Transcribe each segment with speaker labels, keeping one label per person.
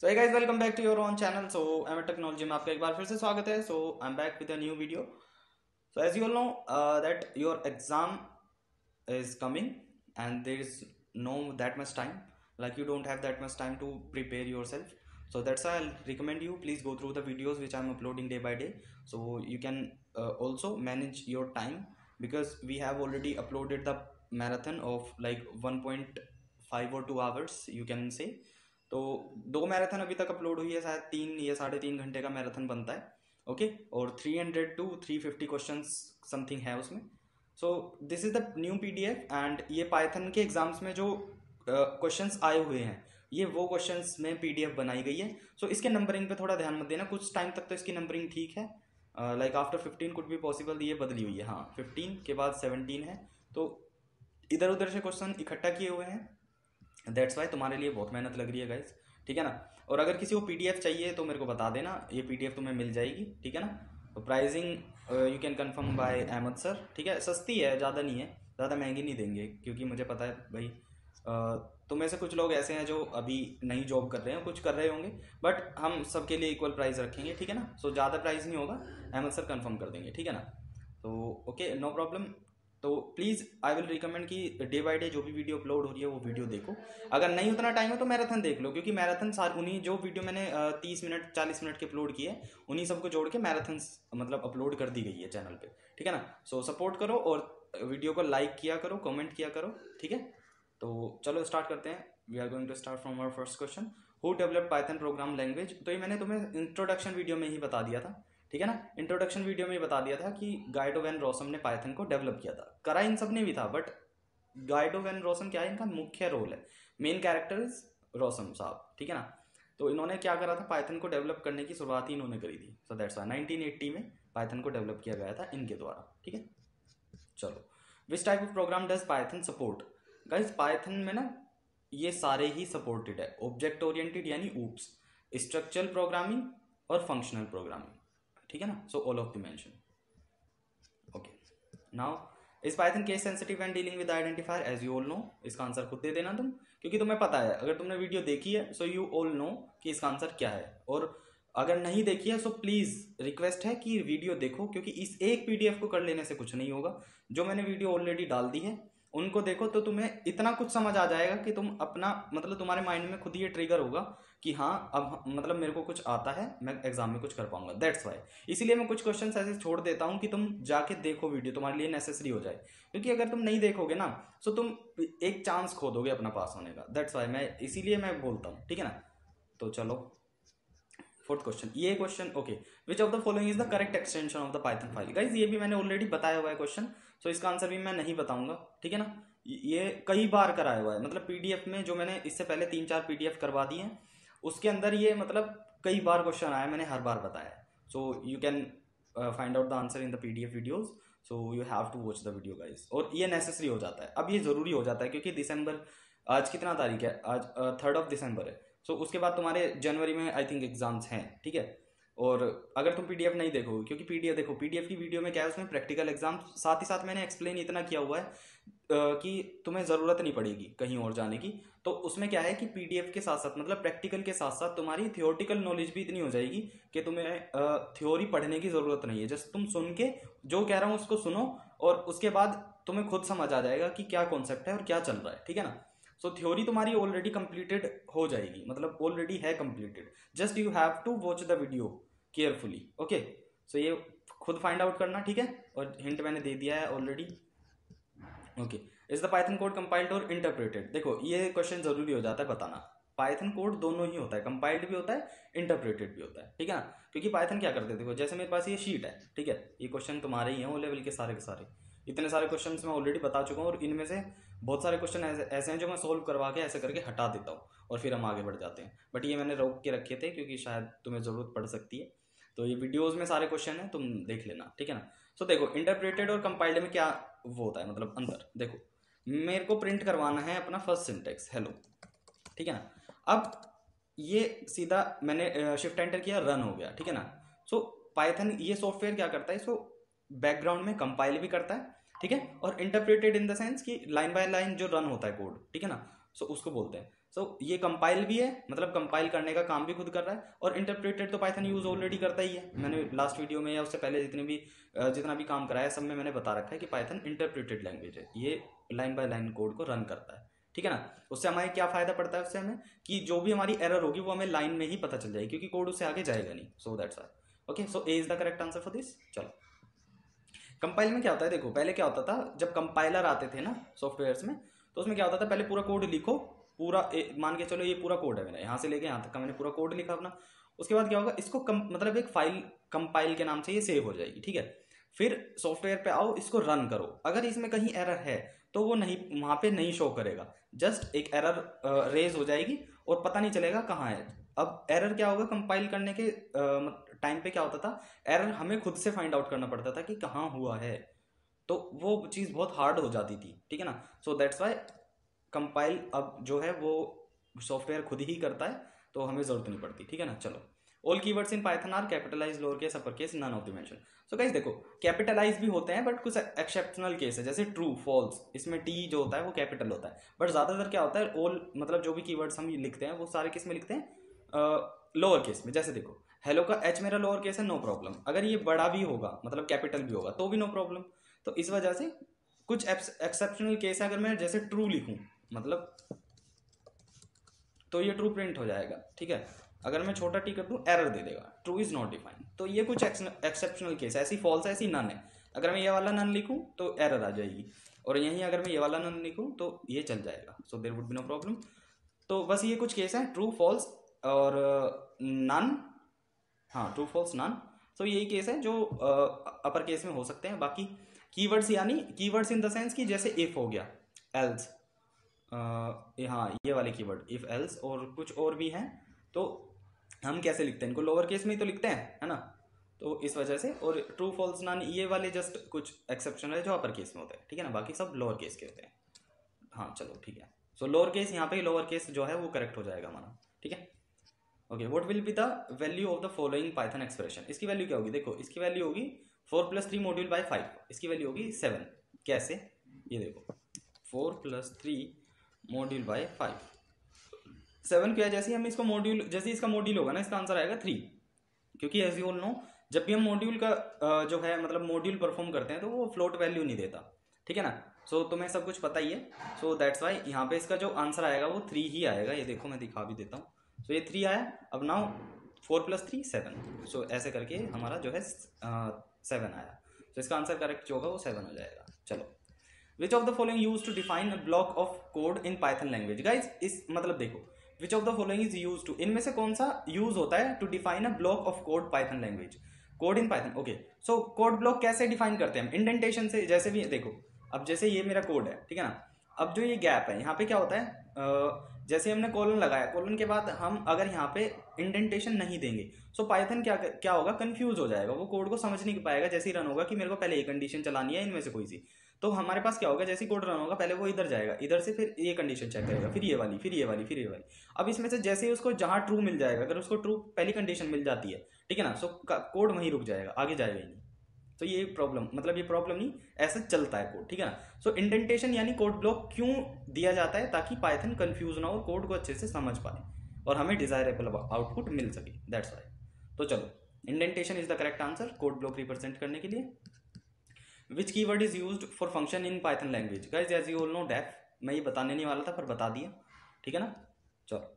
Speaker 1: So hey guys, welcome back to your own channel. So M technology में आपका एक बार फिर से स्वागत है। So I am back with a new video. So as you all know that your exam is coming and there is no that much time, like you don't have that much time to prepare yourself. So that's why I'll recommend you please go through the videos which I'm uploading day by day, so you can also manage your time, because we have already uploaded the marathon of like 1.5 or 2 hours you can say. तो दो marathon अभी तक upload हुई है, शायद 3 या 3.5 घंटे का मैराथन बनता है। ओके, और 300 to 350 क्वेश्चन समथिंग है उसमें। सो this is the new PDF and ये पाइथन के एग्जाम्स में जो क्वेश्चंस आए हुए हैं ये वो क्वेश्चंस में पीडीएफ बनाई गई है। सो इसके नंबरिंग पे थोड़ा ध्यान मत देना, कुछ टाइम तक तो इसकी नंबरिंग ठीक है, like after 15 could be possible ये बदली हुई है। हाँ, 15 के बाद 17 है, तो इधर उधर से क्वेश्चन इकट्ठा किए हुए हैं। दैट्स वाई तुम्हारे लिए बहुत मेहनत लग रही है गाइज, ठीक है ना। और अगर किसी को पीडीएफ चाहिए तो मेरे को बता देना, ये पीडीएफ तुम्हें मिल जाएगी, ठीक है ना। तो pricing you can confirm by Ahmed sir, ठीक है। सस्ती है, ज़्यादा नहीं है, ज़्यादा महंगी नहीं देंगे, क्योंकि मुझे पता है भाई तुम में से कुछ लोग ऐसे हैं जो अभी नई जॉब कर रहे हैं, कुछ कर रहे होंगे, बट हम सबके लिए इक्वल प्राइस रखेंगे, ठीक है ना। सो ज़्यादा प्राइस नहीं होगा, अहमद सर कंफर्म कर देंगे, ठीक है ना। तो ओके, नो प्रॉब्लम। तो प्लीज़ आई विल रिकमेंड कि डे बाय डे जो भी वीडियो अपलोड हो रही है वो वीडियो देखो। अगर नहीं उतना टाइम है तो मैराथन देख लो, क्योंकि मैराथन सार उन्हीं जो वीडियो मैंने 30 मिनट 40 मिनट के अपलोड किए उन्हीं सबको जोड़ के मैराथन मतलब अपलोड कर दी गई है चैनल पे, ठीक है ना। सो सपोर्ट करो और वीडियो को लाइक किया करो, कमेंट किया करो, ठीक है। तो चलो स्टार्ट करते हैं। We are going to start from our first question, who developed Python program language. तो ये मैंने तुम्हें इंट्रोडक्शन वीडियो में ही बता दिया था, ठीक है ना। इंट्रोडक्शन वीडियो में बता दिया था कि गाइडो वैन रोसम ने पाइथन को डेवलप किया था। करा इन सब ने भी था, बट गाइडो वैन रोसम क्या है, इनका मुख्य रोल है, मेन कैरेक्टर इज रोसम साहब, ठीक है ना। तो इन्होंने क्या करा था, पाइथन को डेवलप करने की शुरुआत ही इन्होंने करी थी। सो दैट्स व्हाई 1980 में पाइथन को डेवलप किया गया था इनके द्वारा, ठीक है। चलो, which type of program does Python support. Guys Python में ना ये सारे ही सपोर्टेड है, ऑब्जेक्ट ओरिएंटेड यानी ऊप्स, स्ट्रक्चरल प्रोग्रामिंग और फंक्शनल प्रोग्रामिंग, ठीक है ना। So all of the mention. Okay, now is Python case sensitive and dealing with identifier. As you all know, इसका आंसर खुद दे देना तुम, क्योंकि तुम्हें पता है, अगर तुमने वीडियो देखी है सो यू ऑल नो कि इसका आंसर क्या है। और अगर नहीं देखी है सो प्लीज रिक्वेस्ट है कि वीडियो देखो, क्योंकि इस एक पीडीएफ को कर लेने से कुछ नहीं होगा। जो मैंने वीडियो ऑलरेडी डाल दी है उनको देखो, तो तुम्हें इतना कुछ समझ आ जाएगा कि तुम अपना मतलब तुम्हारे माइंड में खुद ये ट्रिगर होगा कि हाँ अब मतलब मेरे को कुछ आता है, मैं एग्जाम में कुछ कर पाऊंगा। दैट्स वाई इसीलिए मैं कुछ क्वेश्चंस ऐसे छोड़ देता हूँ कि तुम जाके देखो वीडियो, तुम्हारे लिए नेसेसरी हो जाए। क्योंकि अगर तुम नहीं देखोगे ना तो तुम एक चांस खो दोगे अपना पास होने का। दैट्स वाई मैं इसीलिए मैं बोलता हूँ, ठीक है ना। तो चलो फोर्थ क्वेश्चन, ये question okay, which of the following is the correct extension of the Python file. Guys ये भी मैंने ऑलरेडी बताया हुआ है क्वेश्चन, सो इसका आंसर भी मैं नहीं बताऊंगा, ठीक है ना। ये कई बार कराया हुआ है, मतलब पीडीएफ में जो मैंने इससे पहले 3-4 पीडीएफ करवा दी हैं उसके अंदर ये मतलब कई बार क्वेश्चन आया, मैंने हर बार बताया। So you can find out the answer in the PDF videos, so you have to watch the video guys. और ये नेसेसरी हो जाता है, अब ये जरूरी हो जाता है, क्योंकि दिसंबर, आज कितना तारीख है, आज 3rd of December है। सो उसके बाद तुम्हारे जनवरी में आई थिंक एग्जाम्स हैं, ठीक है। और अगर तुम पीडीएफ नहीं देखोगे, क्योंकि पीडीएफ देखो, पीडीएफ की वीडियो में क्या है, उसमें प्रैक्टिकल एग्जाम साथ ही साथ मैंने एक्सप्लेन इतना किया हुआ है कि तुम्हें ज़रूरत नहीं पड़ेगी कहीं और जाने की। तो उसमें क्या है कि पीडीएफ के साथ साथ मतलब प्रैक्टिकल के साथ साथ तुम्हारी थियोरटिकल नॉलेज भी इतनी हो जाएगी कि तुम्हें थ्योरी पढ़ने की ज़रूरत नहीं है। जस्ट तुम सुन के जो कह रहा हूँ उसको सुनो, और उसके बाद तुम्हें खुद समझ आ जाएगा कि क्या कॉन्सेप्ट है और क्या चल रहा है, ठीक है ना। सो थ्योरी तुम्हारी ऑलरेडी कंप्लीटेड हो जाएगी, मतलब ऑलरेडी है completed, just you have to watch the video carefully. Okay, so ये खुद फाइंड आउट करना, ठीक है। और हिंट मैंने दे दिया है already. Okay, is the Python code compiled और इंटरप्रेटेड। देखो ये क्वेश्चन जरूरी हो जाता है बताना, पाइथन कोड दोनों ही होता है, कंपाइल्ड भी होता है, इंटरप्रेटेड भी होता है, ठीक है ना। क्योंकि पाइथन क्या करते हैं, देखो जैसे मेरे पास ये शीट है, ठीक है, ये क्वेश्चन तुम्हारे ही हैं, वो लेवल के सारे, इतने सारे क्वेश्चन मैं ऑलरेडी बता चुका हूँ, और इनमें से बहुत सारे क्वेश्चन ऐसे हैं जो मैं सोल्व करवा के ऐसे करके हटा देता हूँ और फिर हम आगे बढ़ जाते हैं। बट ये मैंने रोक के रखे थे क्योंकि शायद तुम्हें ज़रूरत पड़ सकती है। तो ये वीडियोज़ में सारे क्वेश्चन हैं, तुम देख लेना, ठीक है ना। सो देखो इंटरप्रेटेड और कंपाइल्ड में क्या वो होता है, मतलब अंतर देखो, मेरे को प्रिंट करवाना है अपना फर्स्ट सिंटेक्स हेलो, ठीक है ना। अब ये सीधा मैंने शिफ्ट एंटर किया, रन हो गया, ठीक है ना। सो पाइथन ये सॉफ्टवेयर क्या करता है, इसको बैकग्राउंड में कंपाइल भी करता है, ठीक है, और इंटरप्रेटेड इन द सेंस कि लाइन बाय लाइन जो रन होता है कोड, ठीक है ना। सो उसको बोलते हैं। ये कंपाइल भी है, मतलब कंपाइल करने का काम भी खुद कर रहा है, और इंटरप्रेटेड तो पाइथन यूज ऑलरेडी करता ही है। मैंने लास्ट वीडियो में या उससे पहले जितना भी काम कराया सब में मैंने बता रखा है कि पाइथन इंटरप्रेटेड लैंग्वेज है, ये लाइन बाय लाइन कोड को रन करता है, ठीक है ना। उससे हमें क्या फायदा पड़ता है, उससे हमें कि जो भी हमारी एरर होगी वो हमें लाइन में ही पता चल जाएगी, क्योंकि कोड उससे आगे जाएगा नहीं। सो that's why. Okay, so A is the correct answer for this. चलो, कंपाइल में क्या होता है, देखो पहले क्या होता था, जब कंपाइलर आते थे ना सॉफ्टवेयर्स में, तो उसमें क्या होता था, पहले पूरा कोड लिखो, पूरा मान के चलो ये पूरा कोड है मेरा, यहाँ से लेके यहाँ तक का मैंने पूरा कोड लिखा अपना। उसके बाद क्या होगा, इसको मतलब एक फाइल कंपाइल के नाम से ये सेव हो जाएगी, ठीक है। फिर सॉफ्टवेयर पे आओ, इसको रन करो, अगर इसमें कहीं एरर है तो वो नहीं, वहां पे नहीं शो करेगा, जस्ट एक एरर रेज हो जाएगी और पता नहीं चलेगा कहाँ है। अब एरर क्या होगा, कंपाइल करने के टाइम पे क्या होता था, एरर हमें खुद से फाइंड आउट करना पड़ता था कि कहाँ हुआ है, तो वो चीज़ बहुत हार्ड हो जाती थी, ठीक है ना। सो दैट्स वाई कंपाइल अब जो है वो सॉफ्टवेयर खुद ही करता है, तो हमें जरूरत नहीं पड़ती, ठीक है ना। चलो, all keywords in Python are capitalize, lower case, upper case, none of the mention. So guys देखो, कैपिटलाइज भी होते हैं बट कुछ एक्सेप्शनल केस है, जैसे ट्रू, फॉल्स, इसमें टी जो होता है वो कैपिटल होता है, बट ज्यादातर क्या होता है, ऑल मतलब जो भी कीवर्ड्स हम लिखते हैं वो सारे किस में लिखते हैं, लोअर केस में। जैसे देखो, हेलो का एच मेरा लोअर केस है, नो प्रॉब्लम। अगर ये बड़ा भी होगा, मतलब कैपिटल भी होगा, तो भी नो प्रॉब्लम। तो इस वजह से कुछ एक्सेप्शनल केस है, अगर मैं जैसे ट्रू लिखूं, मतलब तो ये ट्रू प्रिंट हो जाएगा, ठीक है। अगर मैं छोटा टी कर दूं, एरर दे देगा, ट्रू इज नॉट डिफाइंड। तो ये कुछ एक्सेप्शनल केस है, ऐसी फॉल्स है, ऐसी नन है। अगर मैं ये वाला नन लिखूं तो एरर आ जाएगी, और यहीं अगर मैं ये वाला नन लिखूं तो ये चल जाएगा, so there would be no problem. तो बस ये कुछ केस हैं, ट्रू, फॉल्स और नन, हाँ ट्रू, फॉल्स, नन। सो यही केस है जो अपर केस में हो सकते हैं। बाकी कीवर्ड्स, यानी कीवर्ड्स इन द सेंस कि जैसे इफ हो गया, एल्स, हाँ ये वाले कीवर्ड इफ, एल्स, और कुछ और भी हैं, तो हम कैसे लिखते हैं इनको, लोअर केस में ही तो लिखते हैं, है ना। तो इस वजह से, और ट्रू, फॉल्स, नन, ये वाले जस्ट कुछ एक्सेप्शन है जो अपर केस में होते हैं, ठीक है ना, बाकी सब लोअर केस के होते हैं। हाँ चलो ठीक है, सो लोअर केस यहाँ पे लोअर केस जो है वो करेक्ट हो जाएगा हमारा, ठीक है। Okay, what will be the value of the following Python expression. इसकी वैल्यू क्या होगी, देखो इसकी वैल्यू होगी 4+3 मॉड्यूल बाय 5, इसकी वैल्यू होगी 7। कैसे, ये देखो 4+3 मॉड्यूल बाय 5, 7 क्या है, जैसे हम इसको मॉड्यूल, जैसे इसका मॉड्यूल होगा ना, इसका आंसर आएगा 3, क्योंकि एज यू ऑल नो, जब भी हम मॉड्यूल का जो है मतलब मॉड्यूल परफॉर्म करते हैं तो वो फ्लोट वैल्यू नहीं देता, ठीक है ना। सो तुम्हें सब कुछ पता ही है, सो दैट्स वाई यहाँ पे इसका जो आंसर आएगा वो 3 ही आएगा। ये देखो मैं दिखा भी देता हूँ, सो ये 3 आया। अब नाउ 4+3 7, सो ऐसे करके हमारा जो है 7 आया, तो इसका आंसर करेक्ट जो होगा वो 7 हो जाएगा। चलो, which of the following use to define a block of code in Python language. Guys इस मतलब देखो, which of the following is use to, इनमें से कौन सा यूज होता है to define a block of code Python language, code in Python. Okay, so code block कैसे डिफाइन करते हैं हम, इंडेंटेशन से। जैसे भी देखो, अब जैसे ये मेरा कोड है, ठीक है ना, अब जो ये गैप है यहाँ पे क्या होता है, जैसे हमने कॉलन लगाया, कॉलन के बाद हम अगर यहाँ पे इंडेंटेशन नहीं देंगे, सो पाइथन क्या होगा, कंफ्यूज हो जाएगा, वो कोड को समझ नहीं पाएगा। जैसे ही रन होगा कि मेरे को पहले ये कंडीशन चलानी है इनमें से कोई सी, तो हमारे पास क्या होगा, जैसे कोड रन होगा पहले वो इधर जाएगा, इधर से फिर ये कंडीशन चेक करेगा, फिर ये वाली, फिर ये वाली, फिर ये वाली। अब इसमें से जैसे ही उसको जहां ट्रू मिल जाएगा, अगर उसको ट्रू पहली कंडीशन मिल जाती है, ठीक है ना, सो कोड वहीं रुक जाएगा, आगे जाएगा ही नहीं। तो ये प्रॉब्लम, मतलब ये प्रॉब्लम नहीं, ऐसे चलता है कोड, ठीक है ना। सो इंडेंटेशन यानी कोड ब्लॉक क्यों दिया जाता है, ताकि पाइथन कंफ्यूज ना हो, कोड को अच्छे से समझ पाए और हमें डिजायरेबल आउटपुट मिल सके, दैट्स वाई। तो चलो, indentation is the correct answer code block represent करने के लिए। Which keyword is used for function in Python language. Guys as you all know def, मैं ये बताने नहीं वाला था पर बता दिया, ठीक है ना। चलो,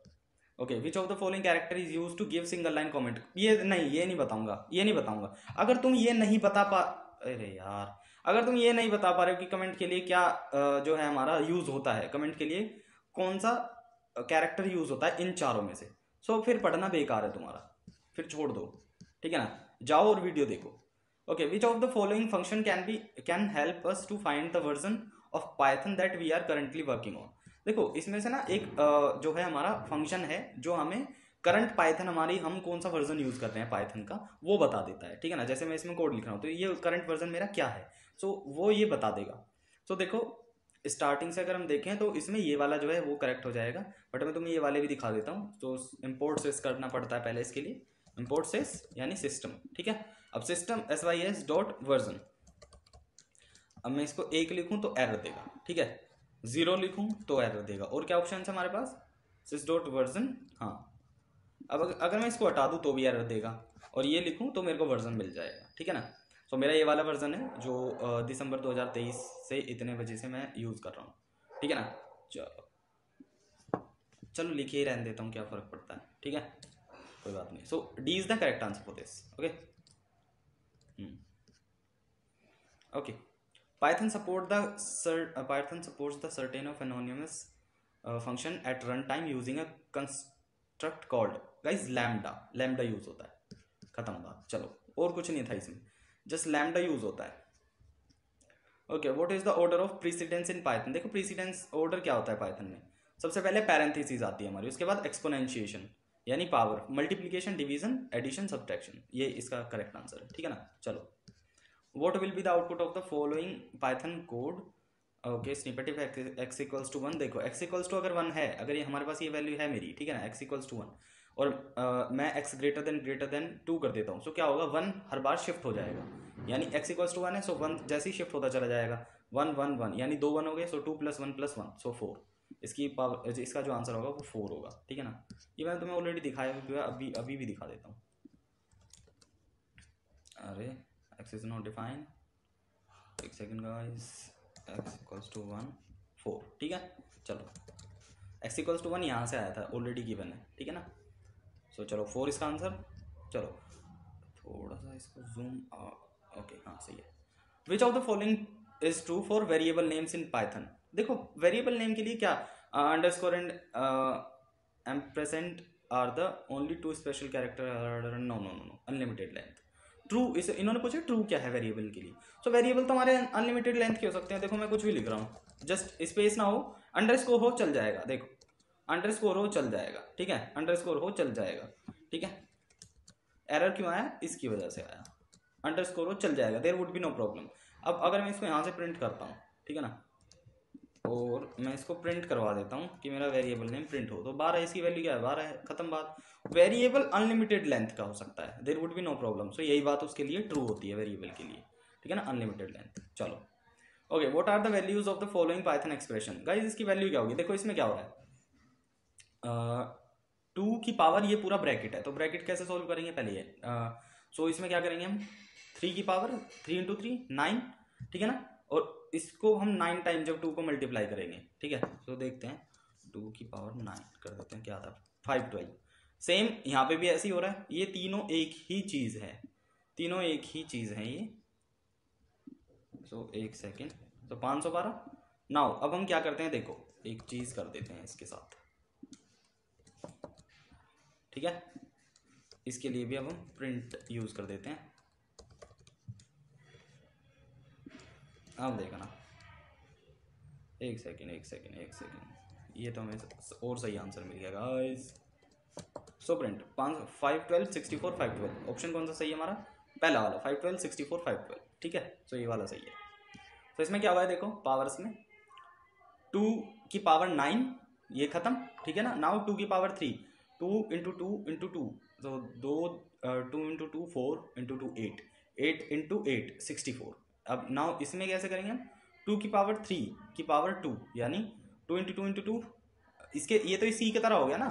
Speaker 1: okay, which of the following character is use to give single line comment. ये नहीं बताऊंगा, ये नहीं बताऊंगा। अगर तुम ये नहीं बता पा, अरे यार, अगर तुम ये नहीं बता पा रहे हो कि कमेंट के लिए क्या जो है हमारा यूज होता है, कमेंट के लिए कौन सा कैरेक्टर यूज होता है इन चारों में से, सो फिर पढ़ना बेकार है तुम्हारा, फिर छोड़ दो, ठीक है ना, जाओ और वीडियो देखो। Okay, which of the following function can help us to find the version of Python that we are currently working on. देखो इसमें से ना एक जो है हमारा फंक्शन है जो हमें करंट पाइथन हमारी, हम कौन सा वर्जन यूज कर रहे हैं पाइथन का वो बता देता है, ठीक है ना। जैसे मैं इसमें कोड लिख रहा हूँ तो ये करंट वर्जन मेरा क्या है, सो वो ये बता देगा। सो देखो स्टार्टिंग से अगर हम देखें तो इसमें ये वाला जो है वो करेक्ट हो जाएगा, बट मैं तुम्हें ये वाले भी दिखा देता हूँ। तो इम्पोर्ट सेस करना पड़ता है पहले इसके लिए, इम्पोर्ट सेस यानी सिस्टम, ठीक है। अब सिस्टम sys.version, अब मैं इसको 1 लिखूं तो एरर देगा, ठीक है, 0 लिखूं तो एरर देगा। और क्या ऑप्शन है हमारे पास, sys डॉट वर्जन। हाँ, अब अगर मैं इसको हटा दूँ तो भी एरर देगा, और ये लिखूँ तो मेरे को वर्जन मिल जाएगा, ठीक है ना। तो मेरा ये वाला वर्जन है जो दिसंबर 2023 से इतने बजे से मैं यूज़ कर रहा हूँ, ठीक है ना। चलो लिखे ही रहने देता हूँ, क्या फ़र्क पड़ता है, ठीक है, कोई बात नहीं। So D is the correct answer for this. Okay okay, Python supports the certain of anonymous function at runtime using a construct called guys lambda use होता है, खत्म बात। चलो और कुछ नहीं था इसमें, जस्ट लैम्डा यूज होता है। Okay, what is the order of precedence in Python. देखो प्रीसिडेंस ऑर्डर क्या होता है पाइथन में, सबसे पहले पैरेंथेसिस आती है हमारी, उसके बाद एक्सपोनेंशिएशन यानी power, multiplication, division, addition, subtraction, ये इसका करेक्ट आंसर है, ठीक है ना। चलो, what will be the output of the following python code। Okay, snippet if x equals to 1। देखो x इक्वल्स टू अगर 1 है, अगर ये हमारे पास ये वैल्यू है मेरी, ठीक है ना, x इक्वल्स टू 1, और मैं x ग्रेटर देन 2 कर देता हूँ, सो क्या होगा, 1 हर बार शिफ्ट हो जाएगा, यानी x इक्वल्स टू 1 है, सो 1 जैसे ही शिफ्ट होता चला जाएगा, 1 1 1, यानी 2 1 हो गए, सो 2 + 1 + 1, सो 4। इसकी पावर, इसका जो आंसर होगा वो 4 होगा, ठीक है ना। ये मैंने तुम्हें ऑलरेडी दिखाया हुआ, अभी भी दिखा देता हूँ। अरे x इज नॉट डिफाइंड, एक second guys, x equals to 1 4, ठीक है। चलो x इक्वल्स टू 1 यहाँ से आया था, ऑलरेडी गिवन है, ठीक है ना। सो चलो 4 इसका आंसर। चलो थोड़ा सा इसको जूम, ओके हाँ सही है। Which of the following is true for variable names in Python. देखो वेरिएबल नेम के लिए क्या, underscore and ampersand are the only 2 special character, no no no, unlimited length. True, इस इन्होंने पूछा ट्रू क्या है वेरिएबल के लिए। सो वेरिएबल तो हमारे अनलिमिटेड लेंथ के हो सकते हैं। देखो मैं कुछ भी लिख रहा हूँ, जस्ट स्पेस ना हो, अंडरस्कोर हो चल जाएगा, देखो अंडरस्कोर हो चल जाएगा, ठीक है, अंडरस्कोर हो चल जाएगा, ठीक है। एरर क्यों आया, इसकी वजह से आया, अंडरस्कोर हो चल जाएगा, there would be no problem. अब अगर मैं इसको यहाँ से प्रिंट करता हूँ, ठीक है ना, और मैं इसको प्रिंट करवा देता हूँ कि मेरा वेरिएबल नेम प्रिंट हो, तो 12 इसकी वैल्यू क्या है, 12 है, खत्म बात। वेरिएबल अनलिमिटेड लेंथ का हो सकता है, there would be no problem. So यही बात उसके लिए ट्रू होती है वेरिएबल के लिए, ठीक है ना, अनलिमिटेड लेंथ। चलो okay, what are the values of the following Python expression. Guys इसकी वैल्यू क्या होगी, देखो इसमें क्या हो रहा है, 2 की पावर, ये पूरा ब्रैकेट है, तो ब्रैकेट कैसे सोल्व करेंगे पहले ये, सो इसमें क्या करेंगे हम, 3 की पावर 3 × 3 9, ठीक है ना, और इसको हम 9 टाइम जब 2 को मल्टीप्लाई करेंगे, ठीक है, तो देखते हैं 2 की पावर 9 कर देते हैं, क्या था 512। सेम यहाँ पे भी ऐसे ही हो रहा है, ये तीनों एक ही चीज है, तीनों एक ही चीज है ये। सो एक सेकेंड, तो 512। नाउ अब हम क्या करते हैं, देखो एक चीज कर देते हैं इसके साथ, ठीक है, इसके लिए भी अब हम प्रिंट यूज कर देते हैं। अब देखना, एक सेकेंड, ये तो हमें और सही आंसर मिल गया गाइस। सो प्रिंट 5 12 64 5 12, ऑप्शन कौन सा सही है हमारा, पहला वाला 5 12 64 5 12, ठीक है, सो ये वाला सही है। तो इसमें क्या हुआ है, देखो पावर्स में 2 की पावर 9, ये खत्म, ठीक है ना। नाउ 2 की पावर 3, 2 × 2 × 2, तो 2 2 × 2 4 × 2 8, 8 × 8 64। अब नाउ इसमें कैसे करेंगे हम, 2 की पावर 3 की पावर 2, यानी 2 × 2 × 2, इसके ये तो इसी की तरह हो गया ना,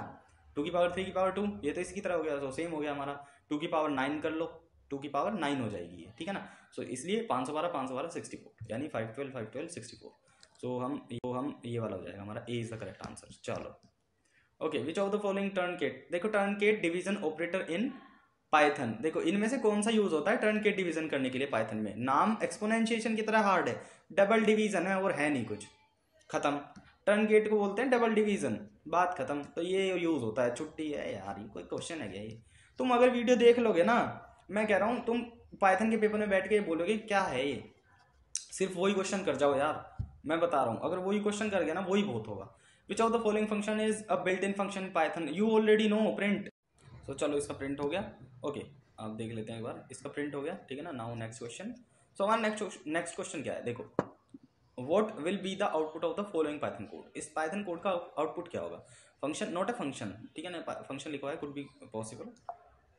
Speaker 1: 2 की पावर 3 की पावर 2, ये तो इसकी तरह हो गया, तो सेम हो गया हमारा। 2 की पावर 9 कर लो, 2 की पावर 9 हो जाएगी ये, ठीक है ना। सो इसलिए 512 64, यानी 512 64। सो हम ये वाला हो जाएगा हमारा, A is the correct answer. चलो okay, which of the following truncate, देखो truncate division operator in Python, देखो इनमें से कौन सा यूज होता है टर्नकेट डिवीजन करने के लिए पाइथन में। नाम एक्सपोनेंशिएशन की तरह हार्ड है, डबल डिवीजन है और है नहीं कुछ, खत्म। टर्नकेट को बोलते हैं डबल डिवीजन, बात खत्म। तो ये यूज होता है, छुट्टी है यार, ये कोई क्वेश्चन है क्या ये। तुम अगर वीडियो देख लोगे ना, मैं कह रहा हूँ तुम पाइथन के पेपर में बैठ के बोलोगे क्या है ये, सिर्फ वही क्वेश्चन कर जाओ यार, मैं बता रहा हूँ, अगर वही क्वेश्चन कर गया ना वही बहुत होगा। Which of the following function is a built in function Python, you already know, print. So चलो इसका प्रिंट हो गया, ओके आप देख लेते हैं एक बार, इसका प्रिंट हो गया, ठीक है ना। Now next question. सो हमारा नेक्स्ट क्वेश्चन क्या है, देखो what will be the output of the following Python code. इस पाइथन कोड का आउटपुट क्या होगा, फंक्शन नॉट अ फंक्शन, ठीक है ना, फंक्शन लिखा है, कुड बी पॉसिबल,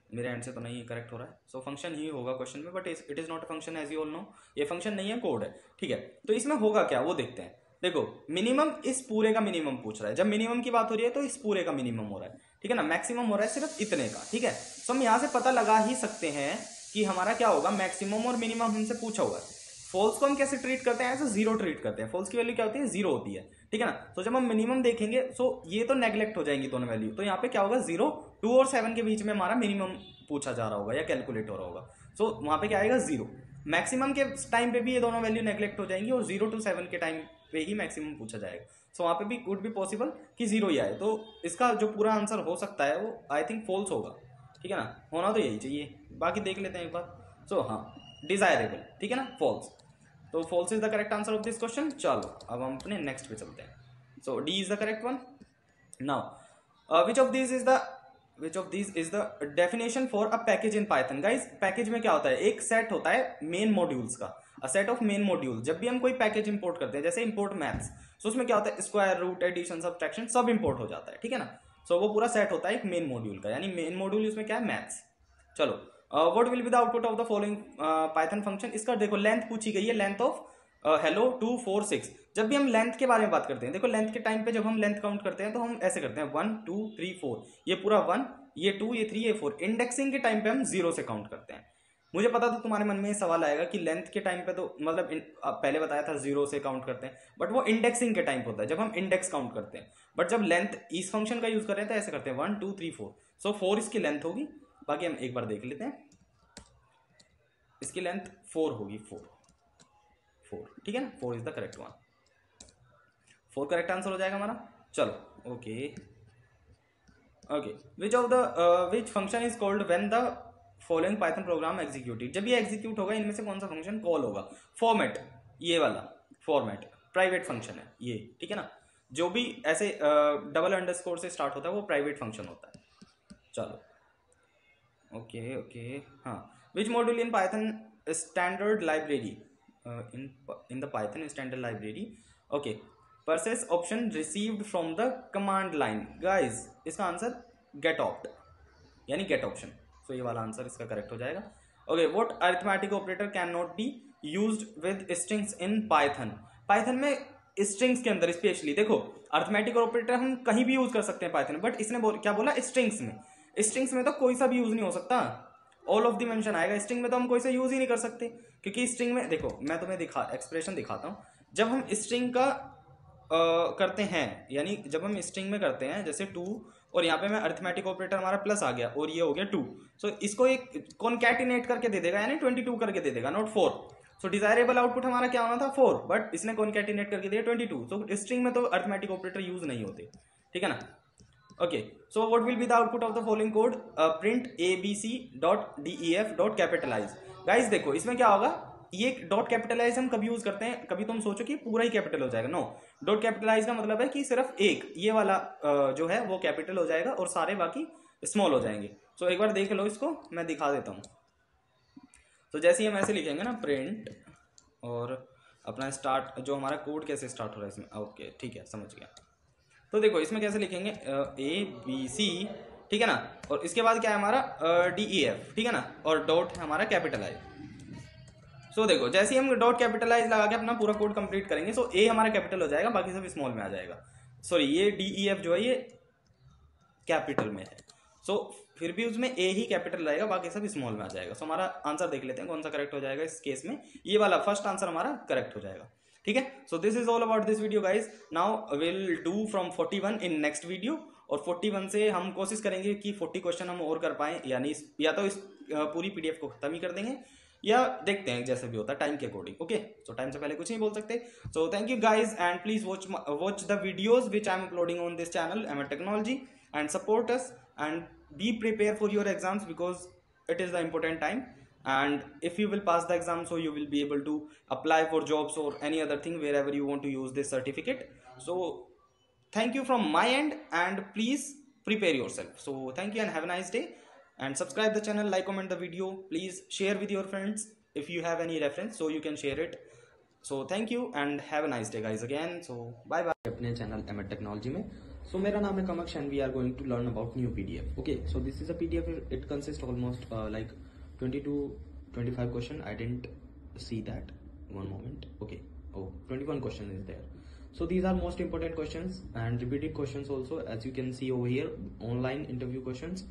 Speaker 1: मेरे एंड से तो नहीं करेक्ट हो रहा है। सो फंक्शन ही होगा क्वेश्चन में, but it is not a function as you all know, ये फंक्शन नहीं है, कोड है, ठीक है। तो इसमें होगा क्या वो देखते हैं। देखो मिनिमम इस पूरे का मिनिमम पूछ रहा है, जब मिनिमम की बात हो रही है तो इस पूरे का मिनिमम हो रहा है, ठीक है ना, मैक्सिमम हो रहा है सिर्फ इतने का, ठीक है। तो हम यहाँ से पता लगा ही सकते हैं कि हमारा क्या होगा, मैक्सिमम और मिनिमम हमसे पूछा हुआ है। फॉल्स को हम कैसे ट्रीट करते हैं, ऐसे जीरो ट्रीट करते हैं, फॉल्स की वैल्यू क्या होती है, जीरो होती है, ठीक है ना। तो जब हम मिनिमम देखेंगे सो ये तो नेग्लेक्ट हो जाएंगी दोनों वैल्यू, तो यहाँ पे क्या होगा, 0, 2 और 7 के बीच में हमारा मिनिमम पूछा जा रहा होगा या कैलकुलेट हो रहा होगा, सो वहाँ पे क्या आएगा, 0। मैक्सिमम के टाइम पे भी ये दोनों वैल्यू नेग्लेक्ट हो जाएंगी और 0 to 7 के टाइम पे ही मैक्सिमम पूछा जाएगा, सो वहाँ पे भी कुड भी पॉसिबल कि 0 ही आए। तो इसका जो पूरा आंसर हो सकता है वो आई थिंक फॉल्स होगा, ठीक है ना, होना तो यही चाहिए, बाकी देख लेते हैं एक बार। सो हाँ, डिजायरेबल, ठीक है ना, फॉल्स, तो false is the correct answer of this question. चलो अब हम अपने नेक्स्ट पे चलते हैं। So D is the correct one. Now which of this is the definition for a package in Python. Guys package में क्या होता है, एक सेट होता है मेन मॉड्यूल्स का, a set of main module. जब भी हम कोई पैकेज इंपोर्ट करते हैं, जैसे इंपोर्ट मैथ्स, तो उसमें क्या होता है, स्क्वायर रूट, एडिशन, सब्ट्रैक्शन सब इंपोर्ट हो जाता है, ठीक है ना। सो वो पूरा सेट होता है एक मेन मॉड्यूल का, यानी मेन मॉड्यूल उसमें क्या है, मैथ्स। चलो what will be the output of the following Python function. इसका देखो लेंथ पूछी गई है, लेंथ ऑफ हेलो 2 4 6। जब भी हम लेंथ के बारे में बात करते हैं, देखो लेंथ के टाइम पे जब हम लेंथ काउंट करते हैं तो हम ऐसे करते हैं 1 2 3 4, ये पूरा 1, ये 2, ये 3, ये 4। इंडेक्सिंग के टाइम पे हम 0 से काउंट करते हैं। मुझे पता था तुम्हारे मन में ये सवाल आएगा कि लेंथ के टाइम पे तो मतलब पहले बताया था 0 से काउंट करते हैं, बट वो इंडेक्सिंग के टाइम पे होता है जब हम इंडेक्स काउंट करते हैं। बट जब लेंथ इस फंक्शन का यूज कर रहे हैं तो ऐसे करते हैं 1 2 3 4, सो 4 इसकी लेंथ होगी। बाकी हम एक बार देख लेते हैं, इसकी लेंथ 4 होगी, 4, ठीक है ना, 4 is the correct one, 4 correct answer हो जाएगा हमारा। चलो okay okay, which function is called when the following Python programme executed. जब ये एग्जीक्यूट होगा इनमें से कौन सा फंक्शन कॉल होगा, फॉर्मेट, ये वाला फॉर्मेट प्राइवेट फंक्शन है ये, ठीक है ना। जो भी ऐसे डबल अंडरस्कोर से स्टार्ट होता है वो प्राइवेट फंक्शन होता है। चलो ओके ओके, हाँ, which module in Python standard library, in the Python standard library, okay, process option received from the command line। guys इसका आंसर get opt यानी get option, so ये वाला आंसर इसका correct हो जाएगा। okay, what arithmetic operator cannot be used with strings in Python। Python में strings के अंदर स्पेशली देखो अर्थमेटिक ऑपरेटर हम कहीं भी यूज कर सकते हैं पाइथन, बट इसने क्या बोला, स्ट्रिंग्स में। स्ट्रिंग्स में तो कोई सा भी यूज नहीं हो सकता, ऑल ऑफ द मेंशन आएगा, स्ट्रिंग में तो हम कोई सा यूज ही नहीं कर सकते, क्योंकि स्ट्रिंग में देखो मैं तुम्हें एक्सप्रेशन दिखाता हूँ। जब हम स्ट्रिंग का करते हैं, यानी जब हम स्ट्रिंग में करते हैं जैसे 2, और यहाँ पे मैं अरिथमेटिक ऑपरेटर हमारा प्लस आ गया और ये हो गया 2, सो इसको एक कॉन्कैटिनेट करके दे देगा, यानी 22 करके दे देगा, नॉट 4। सो डिजायरेबल आउटपुट हमारा क्या होना था 4, बट इसने कॉन्कैटिनेट करके दिया 22। सो स्ट्रिंग में तो अरिथमेटिक ऑपरेटर यूज नहीं होते, ठीक है ना। okay, so what will be the output of the following code, print abc dot def dot capitalize। guys देखो इसमें क्या होगा, ये डॉट कैपिटलाइज हम कभी यूज करते हैं, कभी तुम सोचो कि पूरा ही कैपिटल हो जाएगा, नो, डॉट कैपिटलाइज का मतलब है कि सिर्फ एक ये वाला जो है वो कैपिटल हो जाएगा और सारे बाकी स्मॉल हो जाएंगे। सो एक बार देख लो इसको, मैं दिखा देता हूँ। तो जैसे ही हम ऐसे लिखेंगे ना प्रिंट, और अपना स्टार्ट जो हमारा कोड कैसे स्टार्ट हो रहा है इसमें, ओके ठीक है समझ गया। तो देखो इसमें कैसे लिखेंगे, ABC, ठीक है ना, और इसके बाद क्या है हमारा DEF, ठीक है ना, और डॉट है हमारा कैपिटलाइज। सो देखो जैसे ही हम डॉट कैपिटलाइज लगा के अपना पूरा कोड कंप्लीट करेंगे, सो A हमारा कैपिटल हो जाएगा, बाकी सब स्मॉल में आ जाएगा। सॉरी, ये DEF जो है ये कैपिटल में है, सो फिर भी उसमें A ही कैपिटल रहेगा, बाकी सब स्मॉल में आ जाएगा। सो हमारा आंसर देख लेते हैं कौन सा करेक्ट हो जाएगा इस केस में, ये वाला फर्स्ट आंसर हमारा करेक्ट हो जाएगा, ठीक है। सो this is all about this video guys. Now will do from 41 in next video, और 41 से हम कोशिश करेंगे कि 40 क्वेश्चन हम और कर पाएं, यानी या तो इस पूरी PDF को खत्म ही कर देंगे, या देखते हैं जैसे भी होता है टाइम के अकॉर्डिंग। ओके, सो टाइम से पहले कुछ नहीं बोल सकते। So thank you guys, and please watch the videos which I am uploading on this channel MAT technology, and support us and be prepared for your exams, because it is the important time, and if you will pass the exam, so you will be able to apply for jobs or any other thing wherever you want to use this certificate. So thank you from my end, and please prepare yourself. So thank you and have a nice day, and subscribe the channel, like, comment the video, please share with your friends if you have any reference, so you can share it. So thank you and have a nice day guys again. So bye bye अपने channel MAT technology में। So मेरा नाम है कमक्ष, and we are going to learn about new PDF. Okay, so this is a PDF. It consists almost like 20 to 25 question. I didn't see that. One moment. Okay. Oh, 21 question is there. So these are most important questions and repeated questions also, as you can see over here, online interview questions.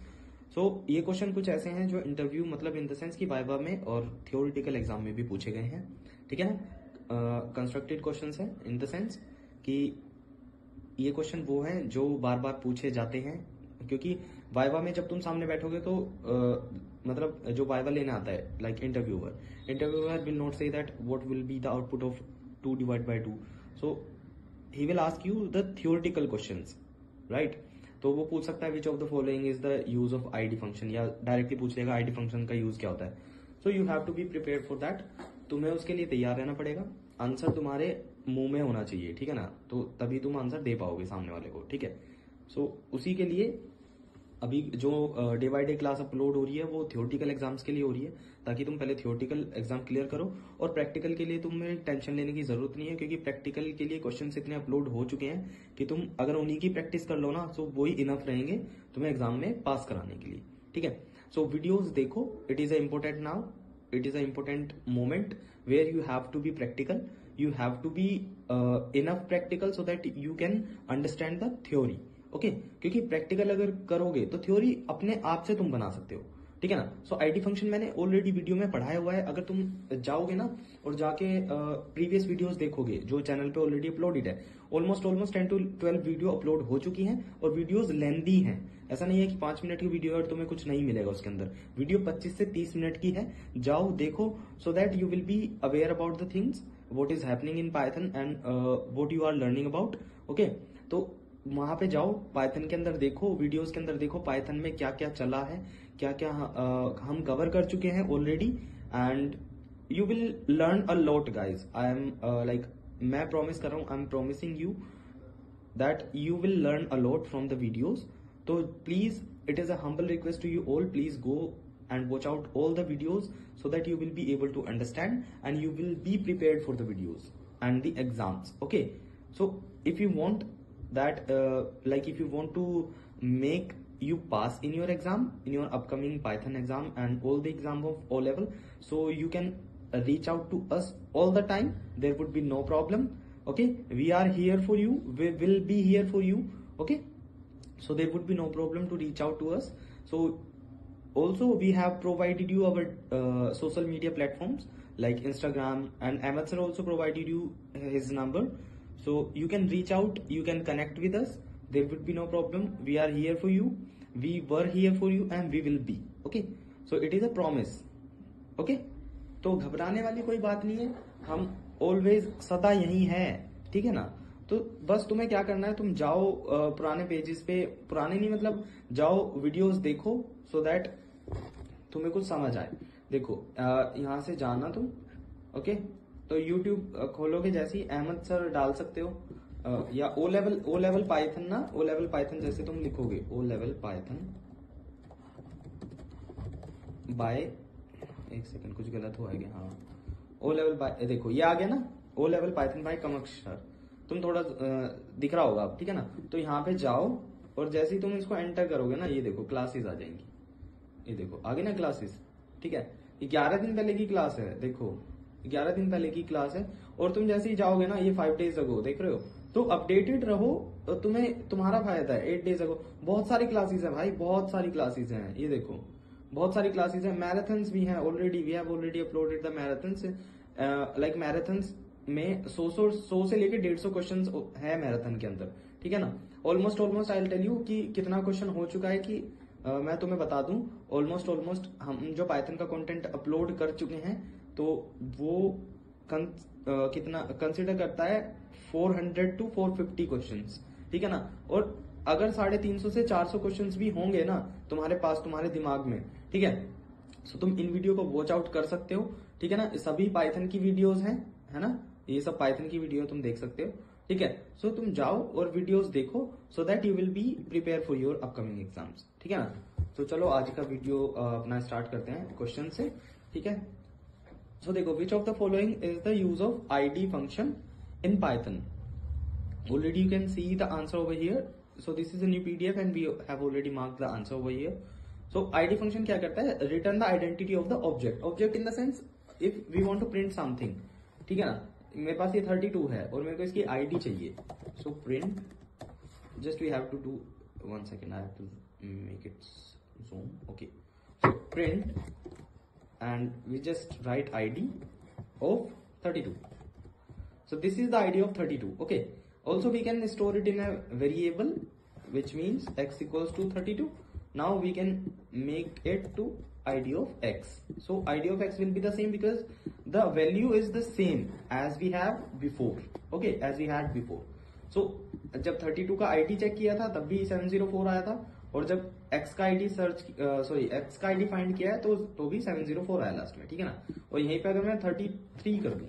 Speaker 1: So ये question कुछ ऐसे हैं जो interview मतलब इन the sense की viva में और theoretical exam में भी पूछे गए हैं, ठीक है ना। कंस्ट्रक्टेड क्वेश्चंस हैं इन द सेंस कि ये क्वेश्चन वो हैं जो बार बार पूछे जाते हैं, क्योंकि वाइवा में जब तुम सामने बैठोगे तो मतलब जो वाइवा लेने आता है like interviewer will not say that what will be the output of 2 divide by 2, so he will ask you the theoretical questions, right. तो वो पूछ सकता है which of the following is the use of ID function, या directly पूछ लेगा ID function का use क्या होता है। So you have to be prepare for that, तुम्हें उसके लिए तैयार रहना पड़ेगा। आंसर तुम्हारे मुंह में होना चाहिए, ठीक है ना, तो तभी तुम आंसर दे पाओगे सामने वाले को, ठीक है। सो उसी के लिए अभी जो day by day class upload हो रही है वो थियोरटिकल एग्जाम्स के लिए हो रही है, ताकि तुम पहले थियोरटिकल एग्जाम क्लियर करो, और प्रैक्टिकल के लिए तुम्हें टेंशन लेने की जरूरत नहीं है, क्योंकि प्रैक्टिकल के लिए क्वेश्चंस इतने अपलोड हो चुके हैं कि तुम अगर उन्हीं की प्रैक्टिस कर लो ना तो वही इनफ रहेंगे तुम्हें एग्जाम में पास कराने के लिए, ठीक है। सो वीडियोज देखो, it is a important now, it is a important moment where you have to be practical, you have to be enough practical so that you can understand the theory, okay क्योंकि practical अगर करोगे तो theory अपने आप से तुम बना सकते हो, ठीक है ना। सो आईडी फंक्शन मैंने ऑलरेडी वीडियो में पढ़ाया हुआ है, अगर तुम जाओगे ना और जाके प्रीवियस वीडियोस देखोगे जो चैनल पे ऑलरेडी अपलोडेड है, ऑलमोस्ट 10 to 12 वीडियो अपलोड हो चुकी हैं, और वीडियोस लेंदी हैं। ऐसा नहीं है कि 5 मिनट की वीडियो और तुम्हें कुछ नहीं मिलेगा उसके अंदर, वीडियो 25 से 30 मिनट की है, जाओ देखो, so that you will be aware about the things what is happening in Python and what you are learning about, okay। तो वहां पे जाओ, पाइथन के अंदर देखो, वीडियोस के अंदर देखो पाइथन में क्या क्या चला है, क्या क्या हम कवर कर चुके हैं already, and you will learn a lot guys. I am like मैं प्रॉमिस कर रहा हूं, I am promising you that you will learn a lot from the videos. तो please, it is a humble request to you all, please go and watch out all the videos so that you will be able to understand and you will be prepared for the videos and the exams, okay। So if you want that like if you want to make you pass in your exam, in your upcoming Python exam and all the exam of O level, so you can reach out to us all the time, there would be no problem, okay। We are here for you, we will be here for you, okay। So there would be no problem to reach out to us। So also we have provided you our social media platforms like Instagram, and Ahmed sir also provided you his number, so you can reach out, you can connect with us, there would be no problem, we are here for you, we were here for you and we will be, okay। So it is a promise, okay। तो घबराने वाली कोई बात नहीं है, हम always सदा यही है, ठीक है ना। तो बस तुम्हें क्या करना है, तुम जाओ पुराने पेजेस पे, पुराने नहीं मतलब जाओ वीडियोस देखो, सो दैट तुम्हें कुछ समझ आए। देखो यहाँ से जाना तुम, ओके। तो YouTube खोलोगे, जैसे ही अहमद सर डाल सकते हो, या ओ लेवल पाइथन ना, ओ लेवल पाइथन जैसे तुम लिखोगे, ओ लेवल पाइथन बाय, एक सेकंड कुछ गलत हुआ है क्या, हाँ, ओ लेवल बाय, देखो ये आ गया ना, ओ लेवल पाइथन बाय कमअक्षर, तुम थोड़ा दिख रहा होगा, ठीक है ना। तो यहाँ पे जाओ और जैसे ही तुम इसको एंटर करोगे ना, ये देखो क्लासेस आ जाएंगी, ये देखो आगे ना क्लासेस, ठीक है। 11 दिन पहले की क्लास है, देखो 11 दिन पहले की क्लास है, और तुम जैसे ही जाओगे ना, ये 5 days अगो, देख रहे हो, तो अपडेटेड रहो, तो तुम्हारा फायदा है। 8 days अगो बहुत सारी क्लासेस है भाई, बहुत सारी क्लासेस हैं, ये देखो बहुत सारी क्लासेस है, मैराथन्स भी हैं already, we have already uploaded the marathons, like marathons में 100 से लेके 150 क्वेश्चन है मैराथन के अंदर, ठीक है ना। Almost I will tell you कि कितना क्वेश्चन हो चुका है, कि मैं तुम्हें बता दूं, ऑलमोस्ट हम जो पाइथन का कंटेंट अपलोड कर चुके हैं, तो वो कितना कंसिडर करता है 400 to 450 क्वेश्चंस, ठीक है ना। और अगर 350 से 400 क्वेश्चंस भी होंगे ना तुम्हारे पास, तुम्हारे दिमाग में, ठीक है, तो तुम इन वीडियो को वॉच आउट कर सकते हो, ठीक है ना। सभी पाइथन की वीडियोस हैं, है ना, ये सब पाइथन की वीडियो तुम देख सकते हो, ठीक है। सो तुम जाओ और वीडियोस देखो, so that you will be prepare for your upcoming exams, ठीक है ना। तो चलो आज का वीडियो अपना स्टार्ट करते हैं क्वेश्चन से, ठीक है। सो देखो, which of the following is the use of ID function in Python. Already you can see the answer over here, so this is a new PDF and we have already marked the answer over here. So ID function क्या करता है, return the identity of the object, object in the sense if we want to print something, ठीक है ना। मेरे पास ये 32 है और मेरे को इसकी आईडी चाहिए. So print, just we have to do 1 second, I have to make it zoom. Okay, so print and we just write id of 32. So this is the id of 32. Okay, also we can store it in a variable, which means x equals to 32. Now we can make it to id of x. So id of x will be the same because the value is the same as we have before. Okay, as we had before. So जब 32 का id check किया था तब भी 704 आया था, और जब x का id x का id फाइंड किया है तो भी 704 आया लास्ट में. ठीक है ना. और यहीं पे अगर मैं 33 कर दूं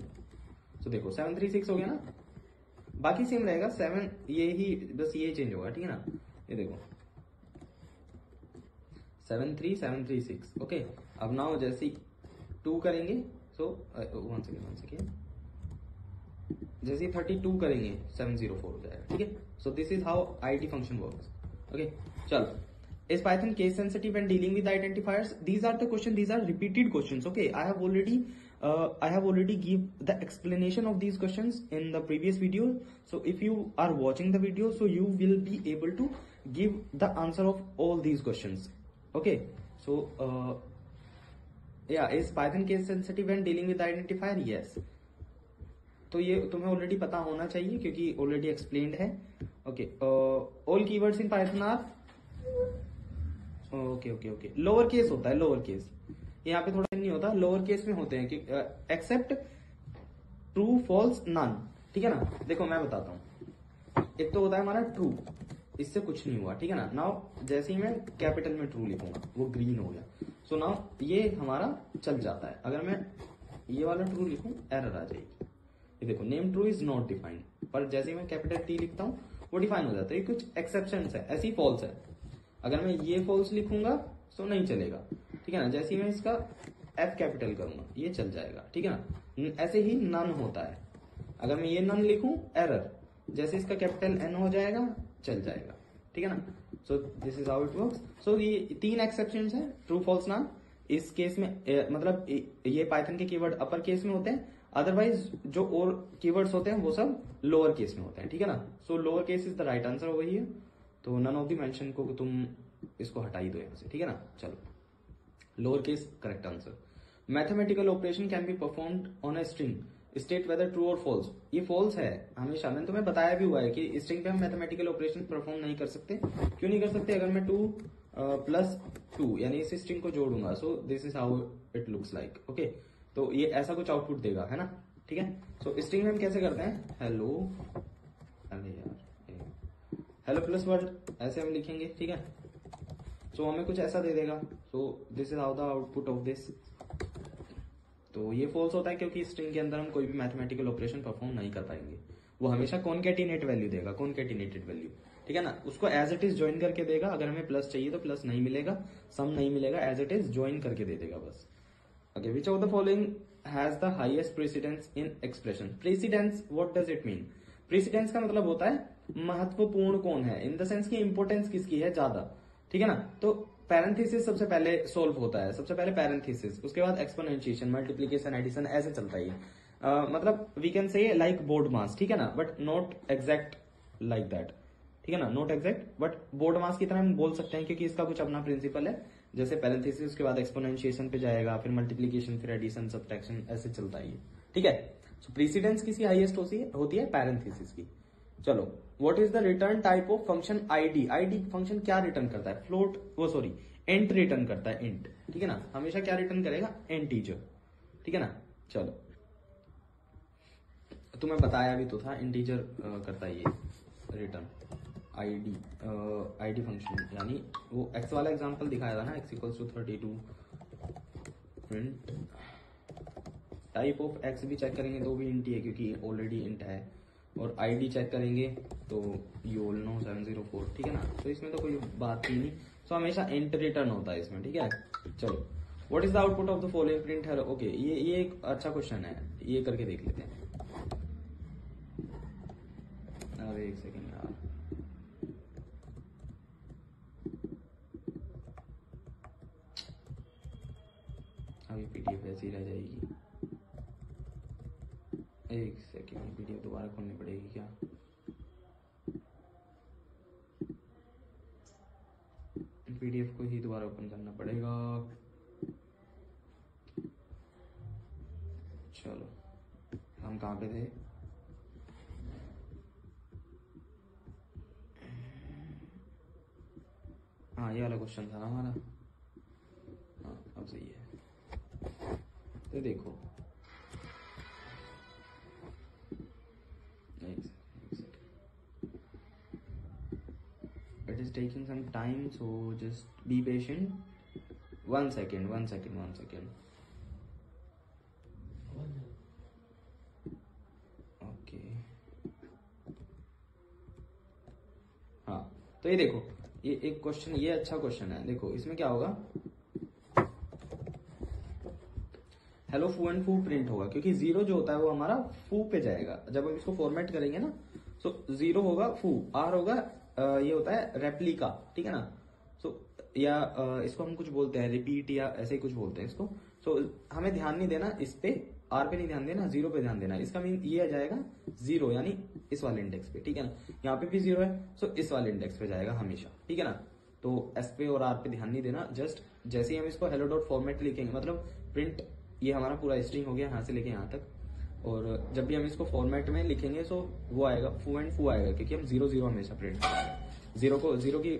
Speaker 1: तो देखो 736 हो गया ना. बाकी सेम रहेगा 7, ये ही बस ये चेंज होगा. ठीक है ना. ये देखो 73736. ओके, अब नाउ जैसे 2 करेंगे, सो 1 सेकेंड, जैसे 32 करेंगे 704 हो जाएगा. ठीक है. सो this is how id function works. Okay, चलो. Is Python case sensitive when dealing with identifiers? These are the questions. These are repeated questions. Okay, I have already give the explanation of these questions in the previous video. So if you are watching the video, so you will be able to give the answer of all these questions. Okay, so yeah, is Python case sensitive when dealing with identifier? Yes. तो ये तुम्हें already पता होना चाहिए क्योंकि already explained है. Okay, all keywords in Python are okay lower case होता है. लोअर केस यहाँ पे थोड़ा नहीं होता, लोअर केस में होते हैं कि एक्सेप्ट ट्रू फॉल्स नन. ठीक है ना. देखो मैं बताता हूँ. एक तो होता है हमारा ट्रू, इससे कुछ नहीं हुआ. ठीक है ना. नाउ जैसे ही मैं कैपिटल में ट्रू लिखूंगा वो ग्रीन हो गया. सो नाउ ये हमारा चल जाता है. अगर मैं ये वाला ट्रू लिखूं एरर आ जाएगी. ये देखो name true is not defined, पर जैसे ही मैं कैपिटल टी लिखता हूँ वो डिफाइन हो जाता है. ये कुछ एक्सेप्शन है, ऐसी फॉल्स है. अगर मैं ये फॉल्स लिखूंगा तो नहीं चलेगा. ठीक है ना. जैसे ही मैं इसका एफ कैपिटल करूंगा ये चल जाएगा. ठीक है ना. ऐसे ही नन होता है. अगर मैं ये नन लिखूं एरर, जैसे इसका कैपिटल एन हो जाएगा चल जाएगा. ठीक है ना. So this is how it works. So ये 3 एक्सेप्शंस हैं, ट्रू फॉल्स नन. इस केस में मतलब ये पाइथन के कीवर्ड अपर केस में होते हैं, अदरवाइज जो और कीवर्ड्स होते हैं वो सब लोअर केस में होते हैं. ठीक है ना. सो lower case is the right answer over here. तो नन ऑफ द मेंशन को तुम इसको हटा ही दो यहां से. ठीक है ना. चलो, lower case correct answer. Mathematical operation can be performed on a string, state whether true और फॉल्स. ये फॉल्स है हमेशा. मैंने तुम्हें बताया भी हुआ है कि स्ट्रिंग पे हम मैथमेटिकल ऑपरेशन परफॉर्म नहीं कर सकते. क्यों नहीं कर सकते? अगर मैं 2 + 2 यानी इस स्ट्रिंग को जोड़ूंगा. सो this is how it looks like. Okay, तो ये ऐसा कुछ आउटपुट देगा, है ना. ठीक है. सो स्ट्रिंग में हम कैसे करते हैं? हेलो, अरे यार, हेलो प्लस वर्ड ऐसे हम लिखेंगे. ठीक है. सो हमें कुछ ऐसा दे देगा. So this is how the output of this. तो ये फॉल्स होता है क्योंकि स्ट्रिंग के अंदर हम कोई भी मैथमेटिकल ऑपरेशन परफॉर्म नहीं कर पाएंगे. वो हमेशा कॉनकैटिनेट वैल्यू देगा, कॉनकैटिनेटेड वैल्यू. ठीक है ना. उसको एज इट इज ज्वाइन करके देगा. अगर हमें प्लस चाहिए तो प्लस नहीं मिलेगा, सम नहीं मिलेगा, एज इट इज ज्वाइन करके दे देगा बस. Okay, which of the following has the highest precedence in expression? Precedence, what does it mean? Precedence का मतलब होता है महत्वपूर्ण कौन है, इन द सेंस की इंपोर्टेंस किसकी है ज्यादा. ठीक है ना. तो पैरेंथेसिस सबसे पहले सोल्व होता है. सबसे पहले पैरेंथेसिस, उसके बाद एक्सपोनेंशिएशन, मल्टीप्लीकेशन, एडिशन, ऐसे चलता है. मतलब we can say like board mass. ठीक है ना. But not exact like that. ठीक है ना. Not exact but board mass की तरह हम बोल सकते हैं क्योंकि इसका कुछ अपना प्रिंसिपल है. जैसे पैरेंथेसिस, उसके बाद एक्सपोनेंशिएशन पे जाएगा, फिर मल्टीप्लीकेशन, फिर एडिशन, सब्ट्रैक्शन, ऐसे चलता है. ठीक है. सो प्रीसिडेंस किसी हाईएस्ट होती है पैरेंथेसिस की. चलो, what is the return type of function ID? ID function क्या रिटर्न करता है? फ्लोट, वो सॉरी इंट रिटर्न करता है. इंट. ठीक है ना. हमेशा क्या रिटर्न करेगा? इंटीजर. ठीक है ना. चलो, तुम्हें बताया भी तो था इंटीजर करता है ये रिटर्न. आईडी फंक्शन यानी वो एक्स वाला एग्जांपल दिखाया था ना, x = 32. Print type of x भी चेक करेंगे तो भी इंट ही है क्योंकि ऑलरेडी इंट है. और आईडी चेक करेंगे तो यू ऑल नो 704. ठीक है ना. तो इसमें तो कोई बात ही नहीं. सो हमेशा इंट रिटर्न होता है इसमें. ठीक है. चलो, what is the output of the following print hello. Okay, ये एक अच्छा क्वेश्चन है, ये करके देख लेते हैं. अरे एक सेकेंड यार, अभी पीडीएफ ऐसी रह जाएगी. एक सेकेंड, वीडियो दोबारा खोलनी पड़ेगी क्या? पीडीएफ को ही दोबारा ओपन करना पड़ेगा। चलो, हम कहाँ पे थे? हाँ, ये वाला क्वेश्चन था ना हमारा। हाँ, अब सही है। तो देखो, it is taking some time, so just be patient. One second. Okay. हाँ, तो ये देखो, ये एक क्वेश्चन, ये अच्छा क्वेश्चन है। देखो इसमें क्या होगा, हेलो फू एंड फू प्रिंट होगा, क्योंकि जीरो जो होता है वो हमारा फू पे जाएगा। जब हम इसको फॉर्मेट करेंगे ना, तो जीरो होगा फू, आर होगा ये होता है रेप्लिका, ठीक है ना। सो या इसको हम कुछ बोलते हैं रिपीट, या ऐसे ही कुछ बोलते हैं इसको। सो हमें ध्यान नहीं देना इस पे, आर पे नहीं ध्यान देना, जीरो पे ध्यान देना। इसका मीन ये आ जाएगा जीरो, यानी इस वाले इंडेक्स पे, ठीक है ना। यहाँ पे भी जीरो है, सो इस वाले इंडेक्स पे जाएगा हमेशा, ठीक है ना। तो एस पे और आर पे ध्यान नहीं देना। जस्ट जैसे ही हम इसको हेलो डॉट फॉर्मेट लिखेंगे, मतलब प्रिंट, ये हमारा पूरा स्ट्रिंग हो गया यहाँ से लेके यहाँ तक, और जब भी हम इसको फॉर्मेट में लिखेंगे तो वो आएगा फू एंड फू आएगा, क्योंकि हम 0 0 हमेशा प्रिंट करेंगे। जीरो की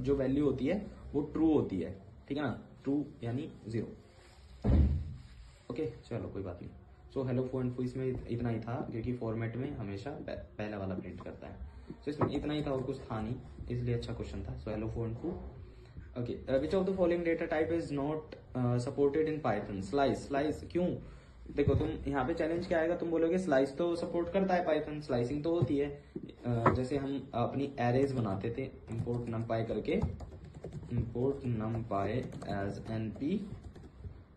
Speaker 1: जो वैल्यू होती है वो ट्रू होती है, ठीक है ना। ट्रू यानी 0। ओके, चलो कोई बात नहीं। सो हेलो फू एंड फू इसमें इतना ही था, क्योंकि फॉर्मेट में हमेशा पहला वाला प्रिंट करता है। सो इसमें इतना ही था, और कुछ था नहीं, इसलिए अच्छा क्वेश्चन था। सो हेलो फू एंड फू। Okay, which of the following data type is not supported in Python? Slice क्यों? देखो, तुम यहाँ पे चैलेंज क्या आएगा, तुम बोलोगे स्लाइस तो सपोर्ट करता है पाइथन, स्लाइसिंग तो होती है। जैसे हम अपनी एरेज बनाते थे इंपोर्ट numpy करके, इंपोर्ट numpy एज np,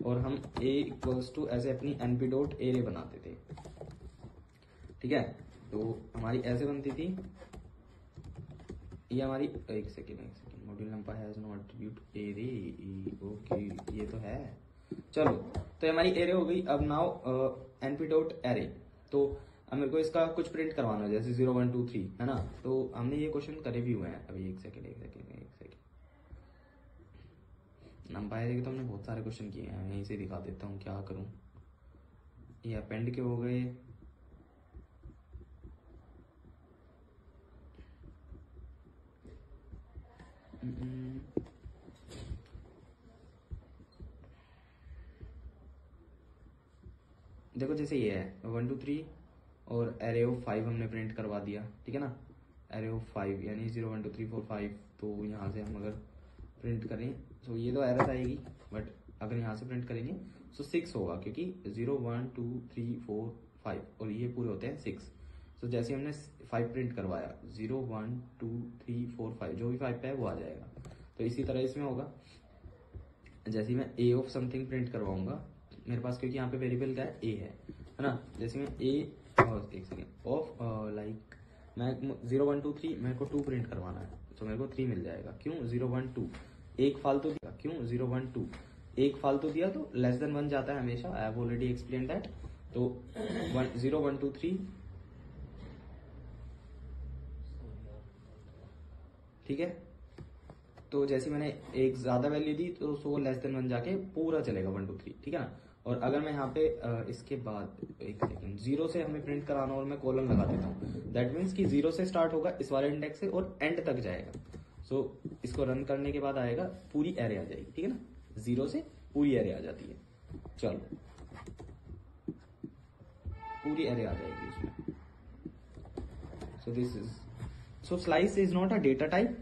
Speaker 1: और हम a इक्वल्स टू ऐसे अपनी np डॉट एरे बनाते थे, ठीक है। तो हमारी ऐसे बनती थी ये हमारी, एक second, module numpy has no attribute array. Okay, ये तो है। चलो, तो हमारी एरे हो गई। अब नाउ np डॉट एरे, तो अब मेरे को इसका कुछ प्रिंट करवाना है, जैसे 0 1 2 3, है ना। तो हमने ये क्वेश्चन करे भी हुए हैं। अभी एक सेकेंड, numpy एरे के तो हमने बहुत सारे क्वेश्चन किए हैं। यहीं से दिखा देता हूँ, क्या करूँ। ये अपेंड के हो गए, देखो जैसे ये है 1 2 3 और एरे ऑफ 5 हमने प्रिंट करवा दिया, ठीक है ना। एरे ऑफ 5 यानी 0 1 2 3 4 5। तो यहाँ से हम अगर प्रिंट करें तो ये तो एरर आएगी, बट अगर यहाँ से प्रिंट करेंगे तो 6 होगा, क्योंकि 0 1 2 3 4 5 और ये पूरे होते हैं 6। तो जैसे हमने 5 प्रिंट करवाया, 0 1 2 3 4 5, जो भी 5 पे है वो आ जाएगा। तो इसी तरह इसमें होगा, जैसे मैं ए ऑफ समथिंग प्रिंट करवाऊंगा मेरे पास, क्योंकि यहाँ पे वेरिएबल क्या है, ए है ना। जैसे मैं ए, एक सेकेंड, ऑफ लाइक मैं 0 1 2 3 मेरे को 2 प्रिंट करवाना है, तो मेरे को 3 मिल जाएगा। क्यों? 0 1 2 एक फालतू दिया, क्यों? 0 1 2 एक फालतू दिया, तो लेस देन 1 जाता है हमेशा। आई हैव ऑलरेडी एक्सप्लेन दैट। तो 0 1 2 3, ठीक है। तो जैसे मैंने एक ज्यादा वैल्यू दी, तो वो लेस देन 1 जाके पूरा चलेगा 1 2 3, ठीक है ना। और अगर मैं यहाँ पे इसके बाद एक सेकेंड 0 से हमें प्रिंट कराना, और मैं कॉलम लगा देता हूँ, दैट मीन्स कि 0 से स्टार्ट होगा इस वाले इंडेक्स से और एंड तक जाएगा। सो इसको रन करने के बाद आएगा, पूरी एरे आ जाएगी, ठीक है ना। 0 से पूरी एरे आ जाती है। चलो, पूरी एरे आ जाएगी उसमें। सो this is, so slice is not a data type,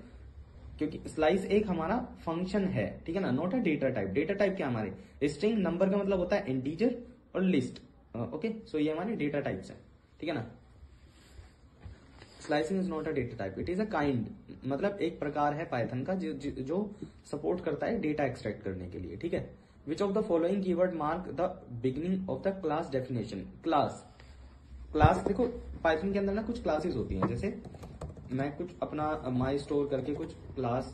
Speaker 1: क्योंकि स्लाइस एक हमारा फंक्शन है, ठीक है ना, not a data type. Data type क्या हमारे, स्ट्रिंग नंबर का मतलब होता है इंटीजर और लिस्ट। ओके, सो ये हमारे डेटा टाइप्स है, ठीक है ना। Slicing is not a data type, it is a kind, मतलब एक प्रकार है पाइथन का जो सपोर्ट करता है डेटा एक्सट्रैक्ट करने के लिए, ठीक है। Which of the following keyword mark the beginning of the class definition? Class देखो, पाइथन के अंदर ना कुछ क्लासेस होती हैं। जैसे मैं कुछ अपना माई स्टोर करके कुछ क्लास,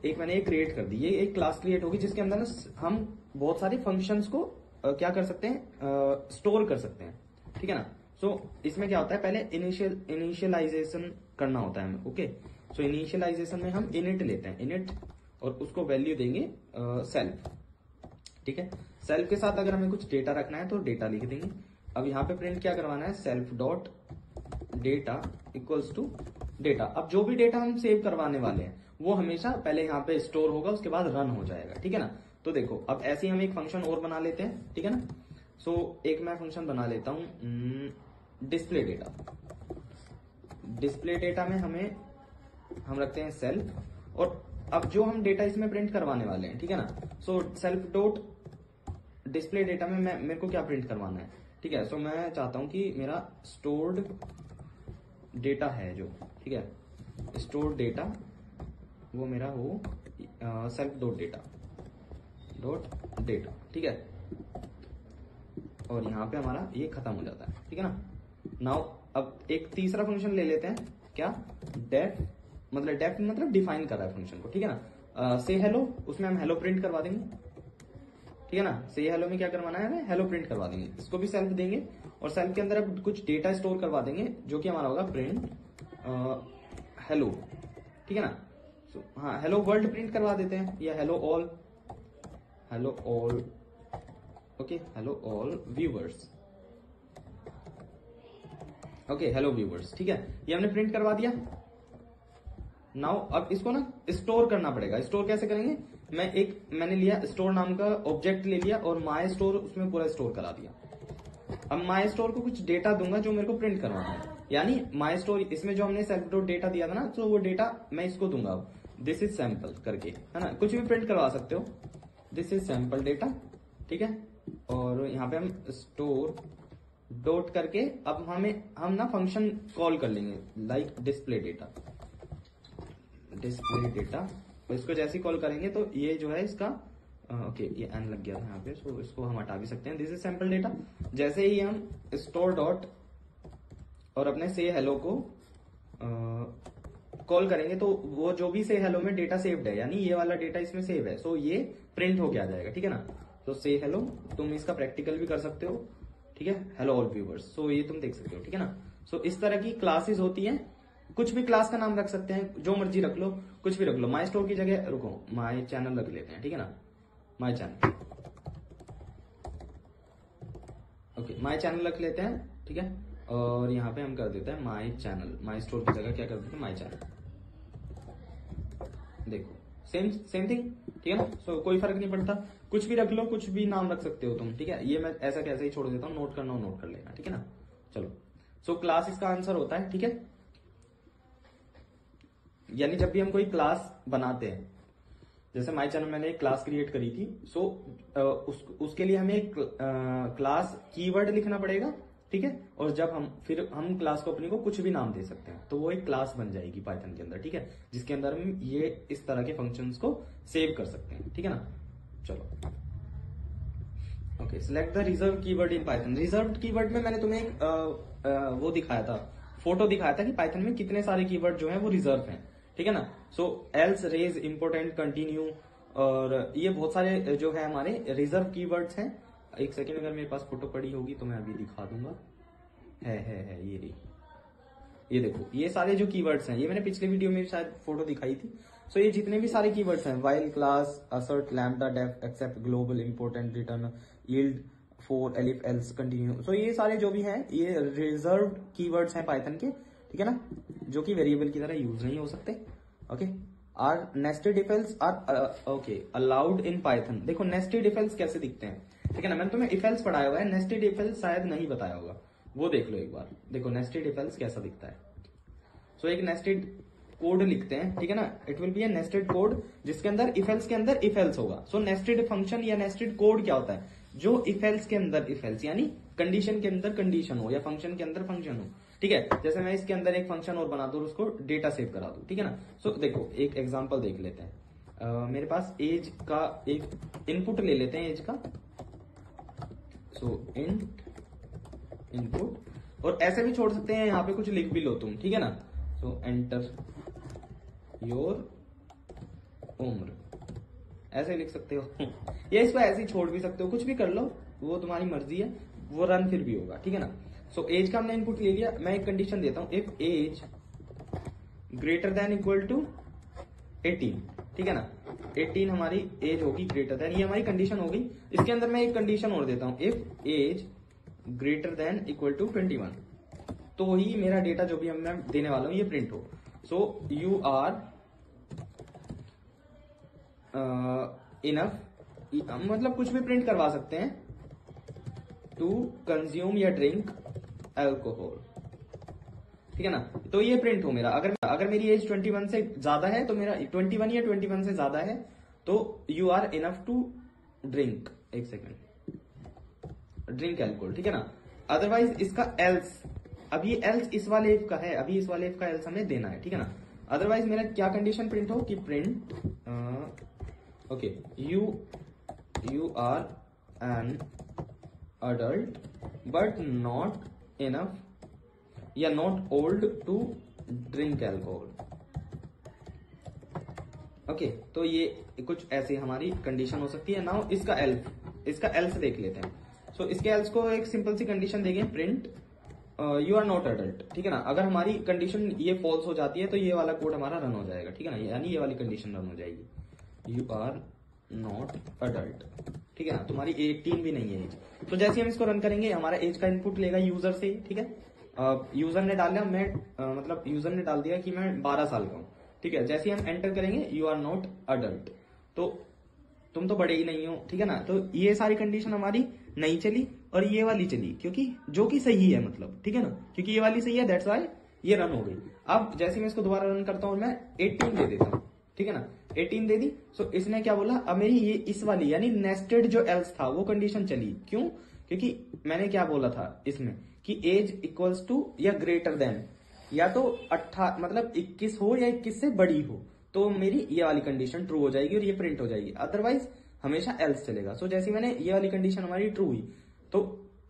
Speaker 1: एक मैंने ये क्रिएट कर दी, ये एक क्लास क्रिएट होगी जिसके अंदर ना हम बहुत सारे फंक्शंस को क्या कर सकते हैं, स्टोर कर सकते हैं, ठीक है ना। सो इसमें क्या होता है, पहले इनिशियलाइजेशन करना होता है हमें। ओके, सो इनिशियलाइजेशन में हम इनिट लेते हैं, इनिट, और उसको वैल्यू देंगे सेल्फ, ठीक है। सेल्फ के साथ अगर हमें कुछ डेटा रखना है तो डेटा लिख देंगे। अब यहाँ पे प्रिंट क्या करवाना है, self dot data equals to data. अब जो भी डेटा हम सेव करवाने वाले हैं वो हमेशा पहले यहाँ पे स्टोर होगा, उसके बाद रन हो जाएगा, ठीक है ना। तो देखो अब ऐसे ही हम एक फंक्शन और बना लेते हैं, ठीक है ना। सो एक मैं फंक्शन बना लेता हूं डिस्प्ले डेटा। डिस्प्ले डेटा में हम रखते हैं सेल्फ, और अब जो हम डेटा इसमें प्रिंट करवाने वाले हैं, ठीक है ना। So self dot display data में मेरे को क्या प्रिंट करवाना है, ठीक है। सो मैं चाहता हूं कि मेरा स्टोर्ड डेटा है जो, ठीक है, स्टोर्ड डेटा वो मेरा हो सेल्फ डॉट डेटा, ठीक है। और यहाँ पे हमारा ये खत्म हो जाता है, ठीक है ना। नाउ अब एक तीसरा फंक्शन ले लेते हैं, क्या, डेफ मतलब डिफाइन कर रहा है फंक्शन को, ठीक है ना। से हेलो, उसमें हम हेलो प्रिंट करवा देंगे, ठीक है ना। से हेलो में क्या करवाना है हमें, हेलो प्रिंट करवा देंगे, इसको भी सेल्फ देंगे, और सेल्फ के अंदर अब कुछ डेटा स्टोर करवा देंगे जो कि हमारा होगा प्रिंट हेलो, ठीक है ना। हाँ, हेलो वर्ल्ड प्रिंट करवा देते हैं, या hello all, okay, hello all viewers, okay, hello viewers, ठीक है। ये हमने प्रिंट करवा दिया। नाउ अब इसको ना स्टोर करना पड़ेगा। स्टोर कैसे करेंगे, मैंने लिया स्टोर नाम का ऑब्जेक्ट ले लिया, और माई स्टोर उसमें पूरा स्टोर करा दिया। अब माई स्टोर को कुछ डेटा दूंगा जो मेरे को प्रिंट करवाना है, यानी माई स्टोर इसमें जो हमने सेल्फ डॉट डेटा दिया था ना, तो वो डेटा मैं इसको दूंगा अब, दिस इज सैंपल करके, है ना। कुछ भी प्रिंट करवा सकते हो, दिस इज सैंपल डेटा, ठीक है। और यहाँ पे हम स्टोर डॉट करके अब हम ना फंक्शन कॉल कर लेंगे, लाइक डिस्प्ले डेटा, तो इसको जैसे कॉल करेंगे तो ये जो है इसका ओके, ये एन लग गया था यहाँ पे, सो इसको हम हटा भी सकते हैं। This is sample data. जैसे ही हम स्टोर डॉट और अपने से हेलो को कॉल करेंगे तो वो जो भी से हेलो में डेटा सेव्ड है, यानी ये वाला डेटा इसमें सेव है, सो ये प्रिंट होके आ जाएगा, ठीक है ना। तो से हेलो, तुम इसका प्रैक्टिकल भी कर सकते हो, ठीक है, हेलो ऑल व्यूवर्स, सो ये तुम देख सकते हो, ठीक है ना। सो इस तरह की क्लासेस होती हैं, कुछ भी क्लास का नाम रख सकते हैं, जो मर्जी रख लो, कुछ भी रख लो। माई स्टोर की जगह रुको, माई चैनल रख लेते हैं, ठीक है ना, my channel, okay, my channel रख लेते हैं, ठीक है। और यहाँ पे हम कर देते हैं माई चैनल, माई स्टोर की जगह क्या कर देते हैं, माई चैनल। देखो सेम थिंग, ठीक है ना। सो कोई फर्क नहीं पड़ता, कुछ भी रख लो, कुछ भी नाम रख सकते हो तुम, ठीक है। ये मैं ऐसा कैसे ही छोड़ देता हूँ, नोट करना हो नोट कर लेना, ठीक है ना। चलो, सो क्लास इसका आंसर होता है, ठीक है। यानी जब भी हम कोई क्लास बनाते हैं, जैसे माई चैनल मैंने एक क्लास क्रिएट करी थी, सो उसके लिए हमें एक क्लास कीवर्ड लिखना पड़ेगा, ठीक है। और जब हम क्लास को अपनी को कुछ भी नाम दे सकते हैं, तो वो एक क्लास बन जाएगी पाइथन के अंदर, ठीक है, जिसके अंदर हम ये इस तरह के फंक्शंस को सेव कर सकते हैं, ठीक है ना। चलो, okay, select the reserve keyword in Python. Reserve keyword में मैंने तुम्हें एक वो दिखाया था, फोटो दिखाया था कि पाइथन में कितने सारे कीवर्ड जो है वो रिजर्व हैं, ठीक है ना। सो एल्स, रेज, इम्पोर्टेंट, कंटिन्यू, और ये बहुत सारे जो है हमारे रिजर्व कीवर्ड्स हैं। एक सेकेंड, अगर मेरे पास फोटो पड़ी होगी तो मैं अभी दिखा दूंगा। है ये रही, ये देखो, ये सारे जो कीवर्ड्स हैं, ये मैंने पिछले वीडियो में शायद फोटो दिखाई थी। सो ये जितने भी सारे कीवर्ड्स हैं, while, class, assert, lambda, def, except, global, important, return, yield, for, elif, else, continue, so ये सारे जो भी हैं ये रिजर्व कीवर्ड्स हैं पाइथन के, ठीक है ना, जो कि वेरिएबल की तरह यूज नहीं हो सकते। Okay, are nested if else are okay allowed in Python. देखो नेस्टेड इफ एल्स कैसे दिखते हैं, ठीक है ना। मैंने तुम्हें इफ एल्स पढ़ाया हुआ है, नेस्टेड इफ एल्स शायद नहीं बताया होगा, वो देख लो एक बार। देखो नेस्टेड इफ एल्स कैसा दिखता है। सो एक नेस्टेड कोड लिखते हैं, ठीक है ना, it will B A nested code जिसके अंदर इफ एल्स के अंदर इफ एल्स होगा। सो नेस्टेड फंक्शन या नेस्टेड कोड क्या होता है, जो इफ एल्स के अंदर इफ एल्स, यानी कंडीशन के अंदर कंडीशन हो या फंक्शन के अंदर फंक्शन हो, ठीक है। जैसे मैं इसके अंदर एक फंक्शन और बना दूं और उसको डेटा सेव करा दूं, ठीक है ना। सो देखो एक एग्जांपल देख लेते हैं। मेरे पास एज का एक इनपुट ले लेते हैं, एज का। सो इनपुट, और ऐसे भी छोड़ सकते हैं, यहाँ पे कुछ लिख भी लो तुम, ठीक है ना। सो एंटर योर उम्र, ऐसे लिख सकते हो या इसको ऐसे ही छोड़ भी सकते हो, कुछ भी कर लो, वो तुम्हारी मर्जी है, वो रन फिर भी होगा, ठीक है ना। सो एज का हमने इनपुट ले लिया, मैं एक कंडीशन देता हूं, if age greater than equal to 18, ठीक है ना, 18 हमारी एज होगी ग्रेटर देन, ये हमारी कंडीशन हो गई। इसके अंदर मैं एक कंडीशन और देता हूं, if age greater than equal to 21, तो ही मेरा डेटा जो भी मैं देने वाला हूं ये प्रिंट हो। सो यू आर इनफ, मतलब कुछ भी प्रिंट करवा सकते हैं, टू कंज्यूम या ड्रिंक अल्कोहल, ठीक है ना। तो ये प्रिंट हो मेरा, अगर मेरी एज 21 से ज्यादा है तो मेरा 21 या 21 से ज्यादा है तो you are enough to drink, एक सेकेंड, ड्रिंक अल्कोहल, ठीक है ना। अदरवाइज इसका एल्स, अब ये एल्स इस वाले इफ का है, अभी इस वाले इफ का एल्स हमें देना है, ठीक है ना। अदरवाइज मेरा क्या कंडीशन प्रिंट हो कि print okay you are an adult but not enough या not old to drink alcohol, okay. तो ये कुछ ऐसी हमारी कंडीशन हो सकती है। नाउ इसका एल्स देख लेते हैं। सो इसके एल्स को एक सिंपल सी कंडीशन देंगे, print you are not adult, ठीक है ना। अगर हमारी कंडीशन ये फॉल्स हो जाती है तो ये वाला कोड हमारा रन हो जाएगा, ठीक है ना, यानी ये वाली कंडीशन रन हो जाएगी, यू आर नॉट अडल्ट, ठीक है ना, तुम्हारी 18 भी नहीं है एज। तो जैसे हम इसको रन करेंगे हमारा एज का इनपुट लेगा यूजर से, ठीक है। यूजर ने डाल दिया, मैं मतलब यूजर ने डाल दिया कि मैं 12 साल का हूं, ठीक है। जैसे हम एंटर करेंगे यू आर नॉट अडल्ट, तो तुम तो बड़े ही नहीं हो, ठीक है ना। तो ये सारी कंडीशन हमारी नहीं चली और ये वाली चली, क्योंकि जो कि सही है, मतलब, ठीक है ना, क्योंकि ये वाली सही है, दैट्स वाई ये रन हो गई। अब जैसे मैं इसको दोबारा रन करता हूं, मैं 18 दे देता हूं, ठीक है ना, 18 दे दी। सो इसने क्या बोला, अब मेरी ये इस वाली यानी नेस्टेड जो एल्स था वो कंडीशन चली, क्यों, क्योंकि मैंने क्या बोला था इसमें कि एज इक्वल्स टू या ग्रेटर देन या तो 18 मतलब 21 हो या 21 से बड़ी हो, तो मेरी ये वाली कंडीशन ट्रू हो जाएगी और ये प्रिंट हो जाएगी, अदरवाइज हमेशा एल्स चलेगा। सो जैसे मैंने ये वाली कंडीशन हमारी ट्रू हुई तो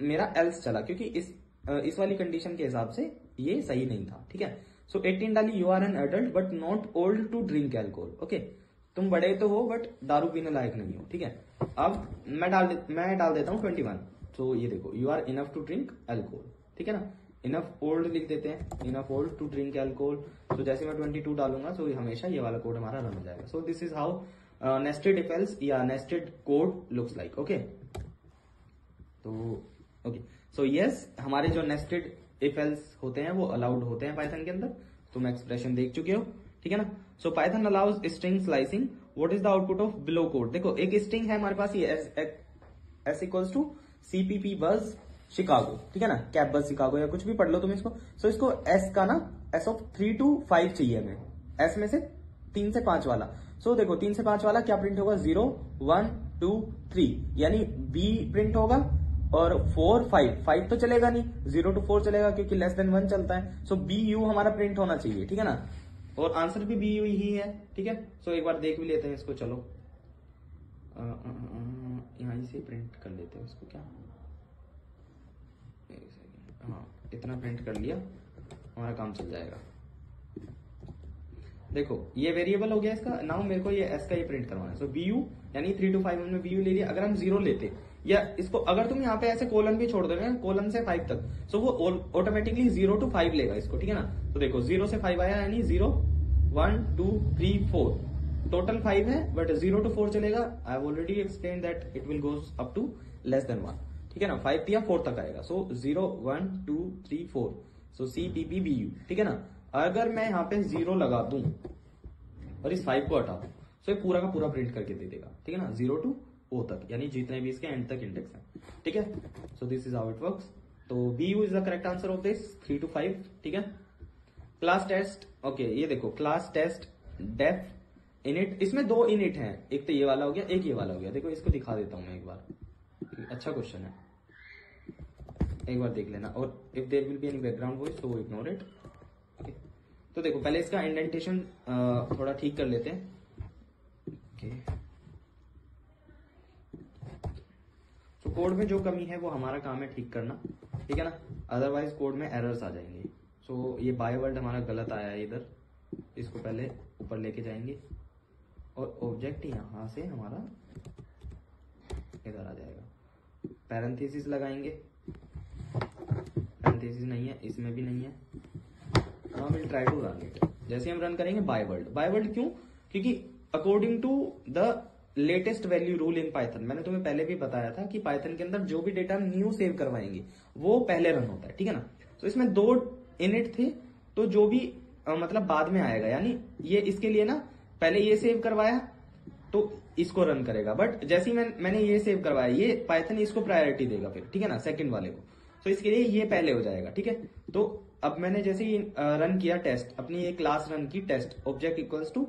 Speaker 1: मेरा एल्स चला, क्योंकि इस वाली कंडीशन के हिसाब से ये सही नहीं था, ठीक है। सो 18 डाली, you are an adult but not old to drink alcohol, okay, तुम बड़े तो हो बट दारू पीने लायक नहीं हो, ठीक है। अब मैं डाल देता हूँ 21, तो ये देखो you are enough to drink alcohol, ठीक है ना। इनफ ओल्ड लिख देते हैं, enough old to drink alcohol. तो जैसे मैं 22 डालूंगा तो हमेशा ये वाला कोड हमारा रन हो जाएगा। So this is how nested if else या nested code looks like, okay. तो ओके, सो यस, हमारे जो नेस्टेड इफ एल्स होते हैं वो अलाउड होते हैं पाइथन के अंदर, तुम एक्सप्रेशन देख चुके हो, ठीक है ना। सो Python allows string slicing, what is the output of below code. देखो एक स्ट्रिंग है हमारे पास, ये एस इक्वल्स टू CPP बस शिकागो, ठीक है ना, कैब बस शिकागो या कुछ भी पढ़ लो तुम इसको। सो इसको एस का ना एस ऑफ 3 to 5 चाहिए हमें, एस में से 3 से 5 वाला। सो देखो 3 से 5 वाला क्या प्रिंट होगा, 0 1 2 3, यानी बी प्रिंट होगा, और 4 5 तो चलेगा नहीं, 0 to 4 चलेगा क्योंकि लेस देन 1 चलता है। सो बी यू हमारा प्रिंट होना चाहिए, ठीक है ना, और आंसर भी बी यू ही है, ठीक है। सो एक बार देख भी लेते हैं इसको, चलो यहां से प्रिंट कर लेते हैं इसको, क्या, हाँ इतना प्रिंट कर लिया, हमारा काम चल जाएगा। देखो ये वेरिएबल हो गया इसका, नाउ मेरे को ये एस का ये प्रिंट करवाना है। सो बी यू यानी 3 to 5 हमने बी यू ले लिया। अगर हम 0 लेते या इसको, अगर तुम यहाँ पे ऐसे कोलन भी छोड़ दोगे, कोलन से 5 तक, सो वो ऑटोमेटिकली 0 to 5 लेगा इसको, ठीक है ना। तो देखो 0 से 5 आया, यानी 0 1 2 3 4, टोटल 5 है बट 0 to 4 चलेगा। I have already explain that it will goes up to less than 1, ठीक है ना, 5 या 4 तक आएगा। सो 0 1 2 3 4, सो CPP BU, ठीक है ना। अगर मैं यहाँ पे 0 लगा दूं और इस 5 को हटा दूं, सो ये पूरा का पूरा प्रिंट करके दे देगा, ठीक है ना, 0 to O तक, यानी जितने भी इसके एंड तक इंडेक्स हैं, ठीक है। सो this is how it works. तो BU is the correct answer of this 3 to 5, ठीक है। क्लास टेस्ट, ओके, ये देखो क्लास टेस्ट डेफ इनिट, इसमें 2 इनिट हैं, एक तो ये वाला हो गया, एक ये वाला हो गया। देखो इसको दिखा देता हूं मैं एक बार, अच्छा क्वेश्चन है, एक बार देख लेना। और if there will be any background voice तो इग्नोर इट, ओके। तो देखो पहले इसका इंडेंटेशन थोड़ा ठीक कर लेते हैं, ओके। तो कोड में जो कमी है वो हमारा काम है ठीक करना, ठीक है ना, अदरवाइज कोड में एरर्स आ जाएंगे। सो ये बाय वर्ड हमारा गलत आया है इधर, इसको पहले ऊपर लेके जाएंगे और ऑब्जेक्ट यहां से हमारा इधर आ जाएगा। पैरेंथेसिस लगाएंगे, पैरेंथेसिस नहीं है, इसमें भी नहीं है। Now will try to run it. जैसे हम रन करेंगे बाय वर्ल्ड क्यों? क्योंकि according to the latest value rule in Python, मैंने तुम्हें पहले भी बताया था कि पाइथन के अंदर जो भी डेटा न्यू सेव करवाएंगे वो पहले रन होता है, ठीक है ना। तो इसमें 2 इनिट थे, तो जो भी मतलब बाद में आएगा, यानी ये इसके लिए ना पहले ये सेव करवाया तो इसको रन करेगा, बट जैसे ही मैंने ये सेव करवाया, ये पाइथन इसको प्रायोरिटी देगा फिर, ठीक है ना, सेकंड वाले को। तो इसके लिए ये पहले हो जाएगा, ठीक है। तो अब मैंने जैसे ही रन किया टेस्ट, अपनी ये क्लास रन की test, object equals to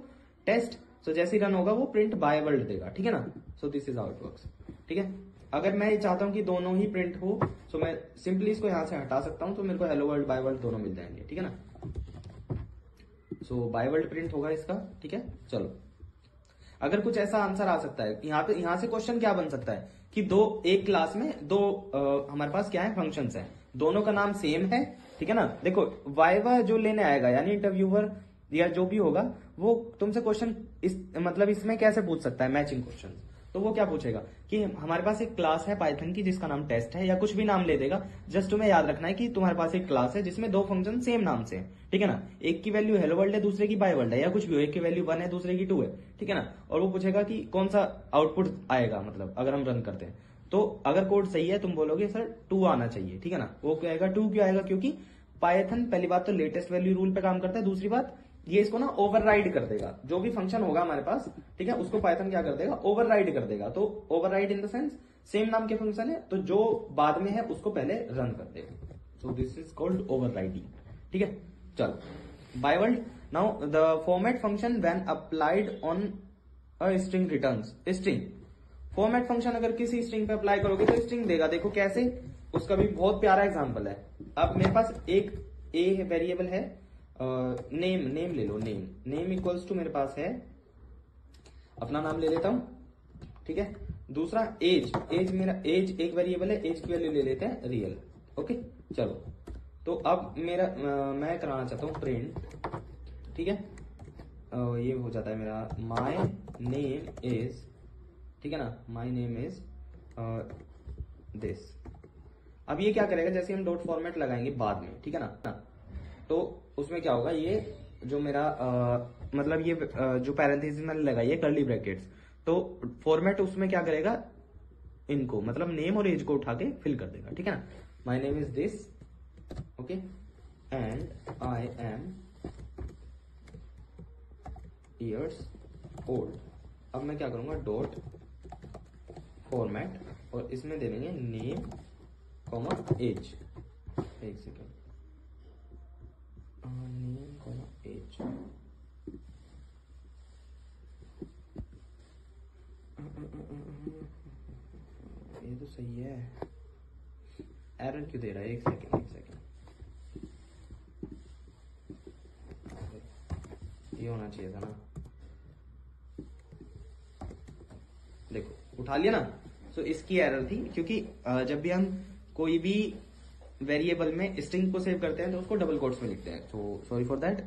Speaker 1: test, so जैसे ही रन होगा वो प्रिंट बाय वर्ल्ड देगा, ठीक है ना। So this is how it works, ठीक है। अगर मैं ये चाहता हूं कि दोनों ही प्रिंट हो, तो मैं सिंपली इसको यहां से हटा सकता हूं, तो मेरे को हेलो वर्ल्ड बाय वर्ल्ड दोनों मिल जाएंगे, ठीक है ना। सो बाय वर्ल्ड प्रिंट होगा इसका, ठीक है। चलो, अगर कुछ ऐसा आंसर आ सकता है यहां से क्वेश्चन क्या बन सकता है कि एक क्लास में दो हमारे पास क्या है, फंक्शंस है, दोनों का नाम सेम है, ठीक है ना। देखो वाइवा जो लेने आएगा, यानी इंटरव्यूअर या जो भी होगा, वो तुमसे क्वेश्चन मतलब इसमें कैसे पूछ सकता है, मैचिंग क्वेश्चन। तो वो क्या पूछेगा कि हमारे पास एक क्लास है पाइथन की जिसका नाम टेस्ट है, या कुछ भी नाम ले देगा। जस्ट तुम्हें याद रखना है कि तुम्हारे पास एक क्लास है जिसमें 2 फंक्शन सेम नाम से है, ठीक है ना। एक की वैल्यू हेलो वर्ल्ड है, दूसरे की बाय वर्ल्ड है, या कुछ भी हो, एक की वैल्यू 1 है, दूसरे की 2 है, ठीक है ना। और वो पूछेगा कि कौन सा आउटपुट आएगा, मतलब अगर हम रन करते हैं तो अगर कोड सही है तुम बोलोगे सर 2 आना चाहिए, ठीक है ना। वो क्या आएगा, 2 क्यों आएगा? क्योंकि पाइथन पहली बात तो लेटेस्ट वैल्यू रूल पे काम करता है, दूसरी बात ये इसको ना ओवरराइड कर देगा, जो भी फंक्शन होगा हमारे पास, ठीक है, उसको पाइथन क्या कर देगा, ओवरराइड कर देगा। तो override in the sense same नाम के फंक्शन है तो जो बाद में है उसको पहले रन कर देगा। So this is called overriding, ठीक है। चलो bye world. Now the format function when applied on a string returns string. Format function अगर किसी स्ट्रिंग पे अप्लाई करोगे तो स्ट्रिंग देगा। देखो कैसे, उसका भी बहुत प्यारा एग्जांपल है। अब मेरे पास एक ए वेरिएबल है, नेम ले लो, नेम इक्वल्स टू मेरे पास है, अपना नाम ले लेता हूं, ठीक है। दूसरा एज मेरा एज एक वेरिएबल है, एज की वैल्यू ले लेते हैं रियल, ओके। चलो, तो अब मेरा मैं कराना चाहता हूं प्रिंट, ठीक है। ये हो जाता है मेरा माय नेम इज, ठीक है ना, माय नेम इज दिस। अब ये क्या करेगा, जैसे हम डॉट फॉर्मेट लगाएंगे बाद में, ठीक है ना, तो उसमें क्या होगा, ये जो मेरा मतलब ये जो पैरेंथेसिस मैंने लगाई है कर्ली ब्रैकेट्स, तो फॉर्मेट उसमें क्या करेगा, इनको मतलब नेम और एज को उठा के फिल कर देगा, ठीक है ना। My name is this, okay, and I am years old. अब मैं क्या करूंगा, डॉट फॉर्मेट, और इसमें दे देंगे नेम कॉमा एज। एक सेकेंड, नेम कॉमा एज, ये तो सही है, एरर क्यों दे रहा है? एक सेकेंड ये होना चाहिए था ना, देखो उठा लिया ना। तो इसकी एरर थी, क्योंकि जब भी हम कोई भी वेरिएबल में स्ट्रिंग को सेव करते हैं तो उसको डबल कोट्स में लिखते हैं, सो सॉरी फॉर दैट,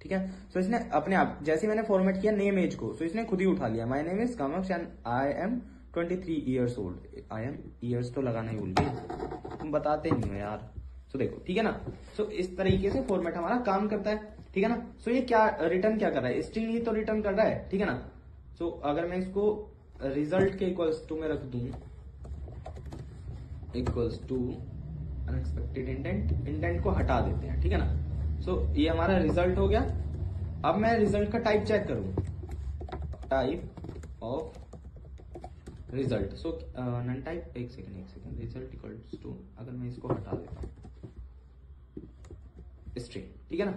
Speaker 1: ठीक है। सो इसने अपने आप, जैसे मैंने फॉर्मेट किया नेम एज को, सो इसने खुद ही उठा लिया, my name is Kamaksh and I am 23 years old. I am years तो लगाना ही भूल गए, तुम बताते नहीं हो यार। सो देखो, ठीक है ना। सो इस तरीके से फॉर्मेट हमारा काम करता है, ठीक है ना। सो ये क्या रिटर्न क्या कर रहा है, स्ट्रिंग ही तो रिटर्न कर रहा है, ठीक है ना। सो अगर मैं इसको रिजल्ट के इक्वल्स टू में रख दूं, इक्वल्स टू अनएक्सपेक्टेड इंडेंट को हटा देते हैं, ठीक है ना। सो ये हमारा रिजल्ट हो गया। अब मैं रिजल्ट का टाइप चेक करूं, type of result, so none type, एक सेकेंड, रिजल्ट इक्वल्स टू, अगर मैं इसको हटा देता हूं स्ट्रिंग, ठीक है ना।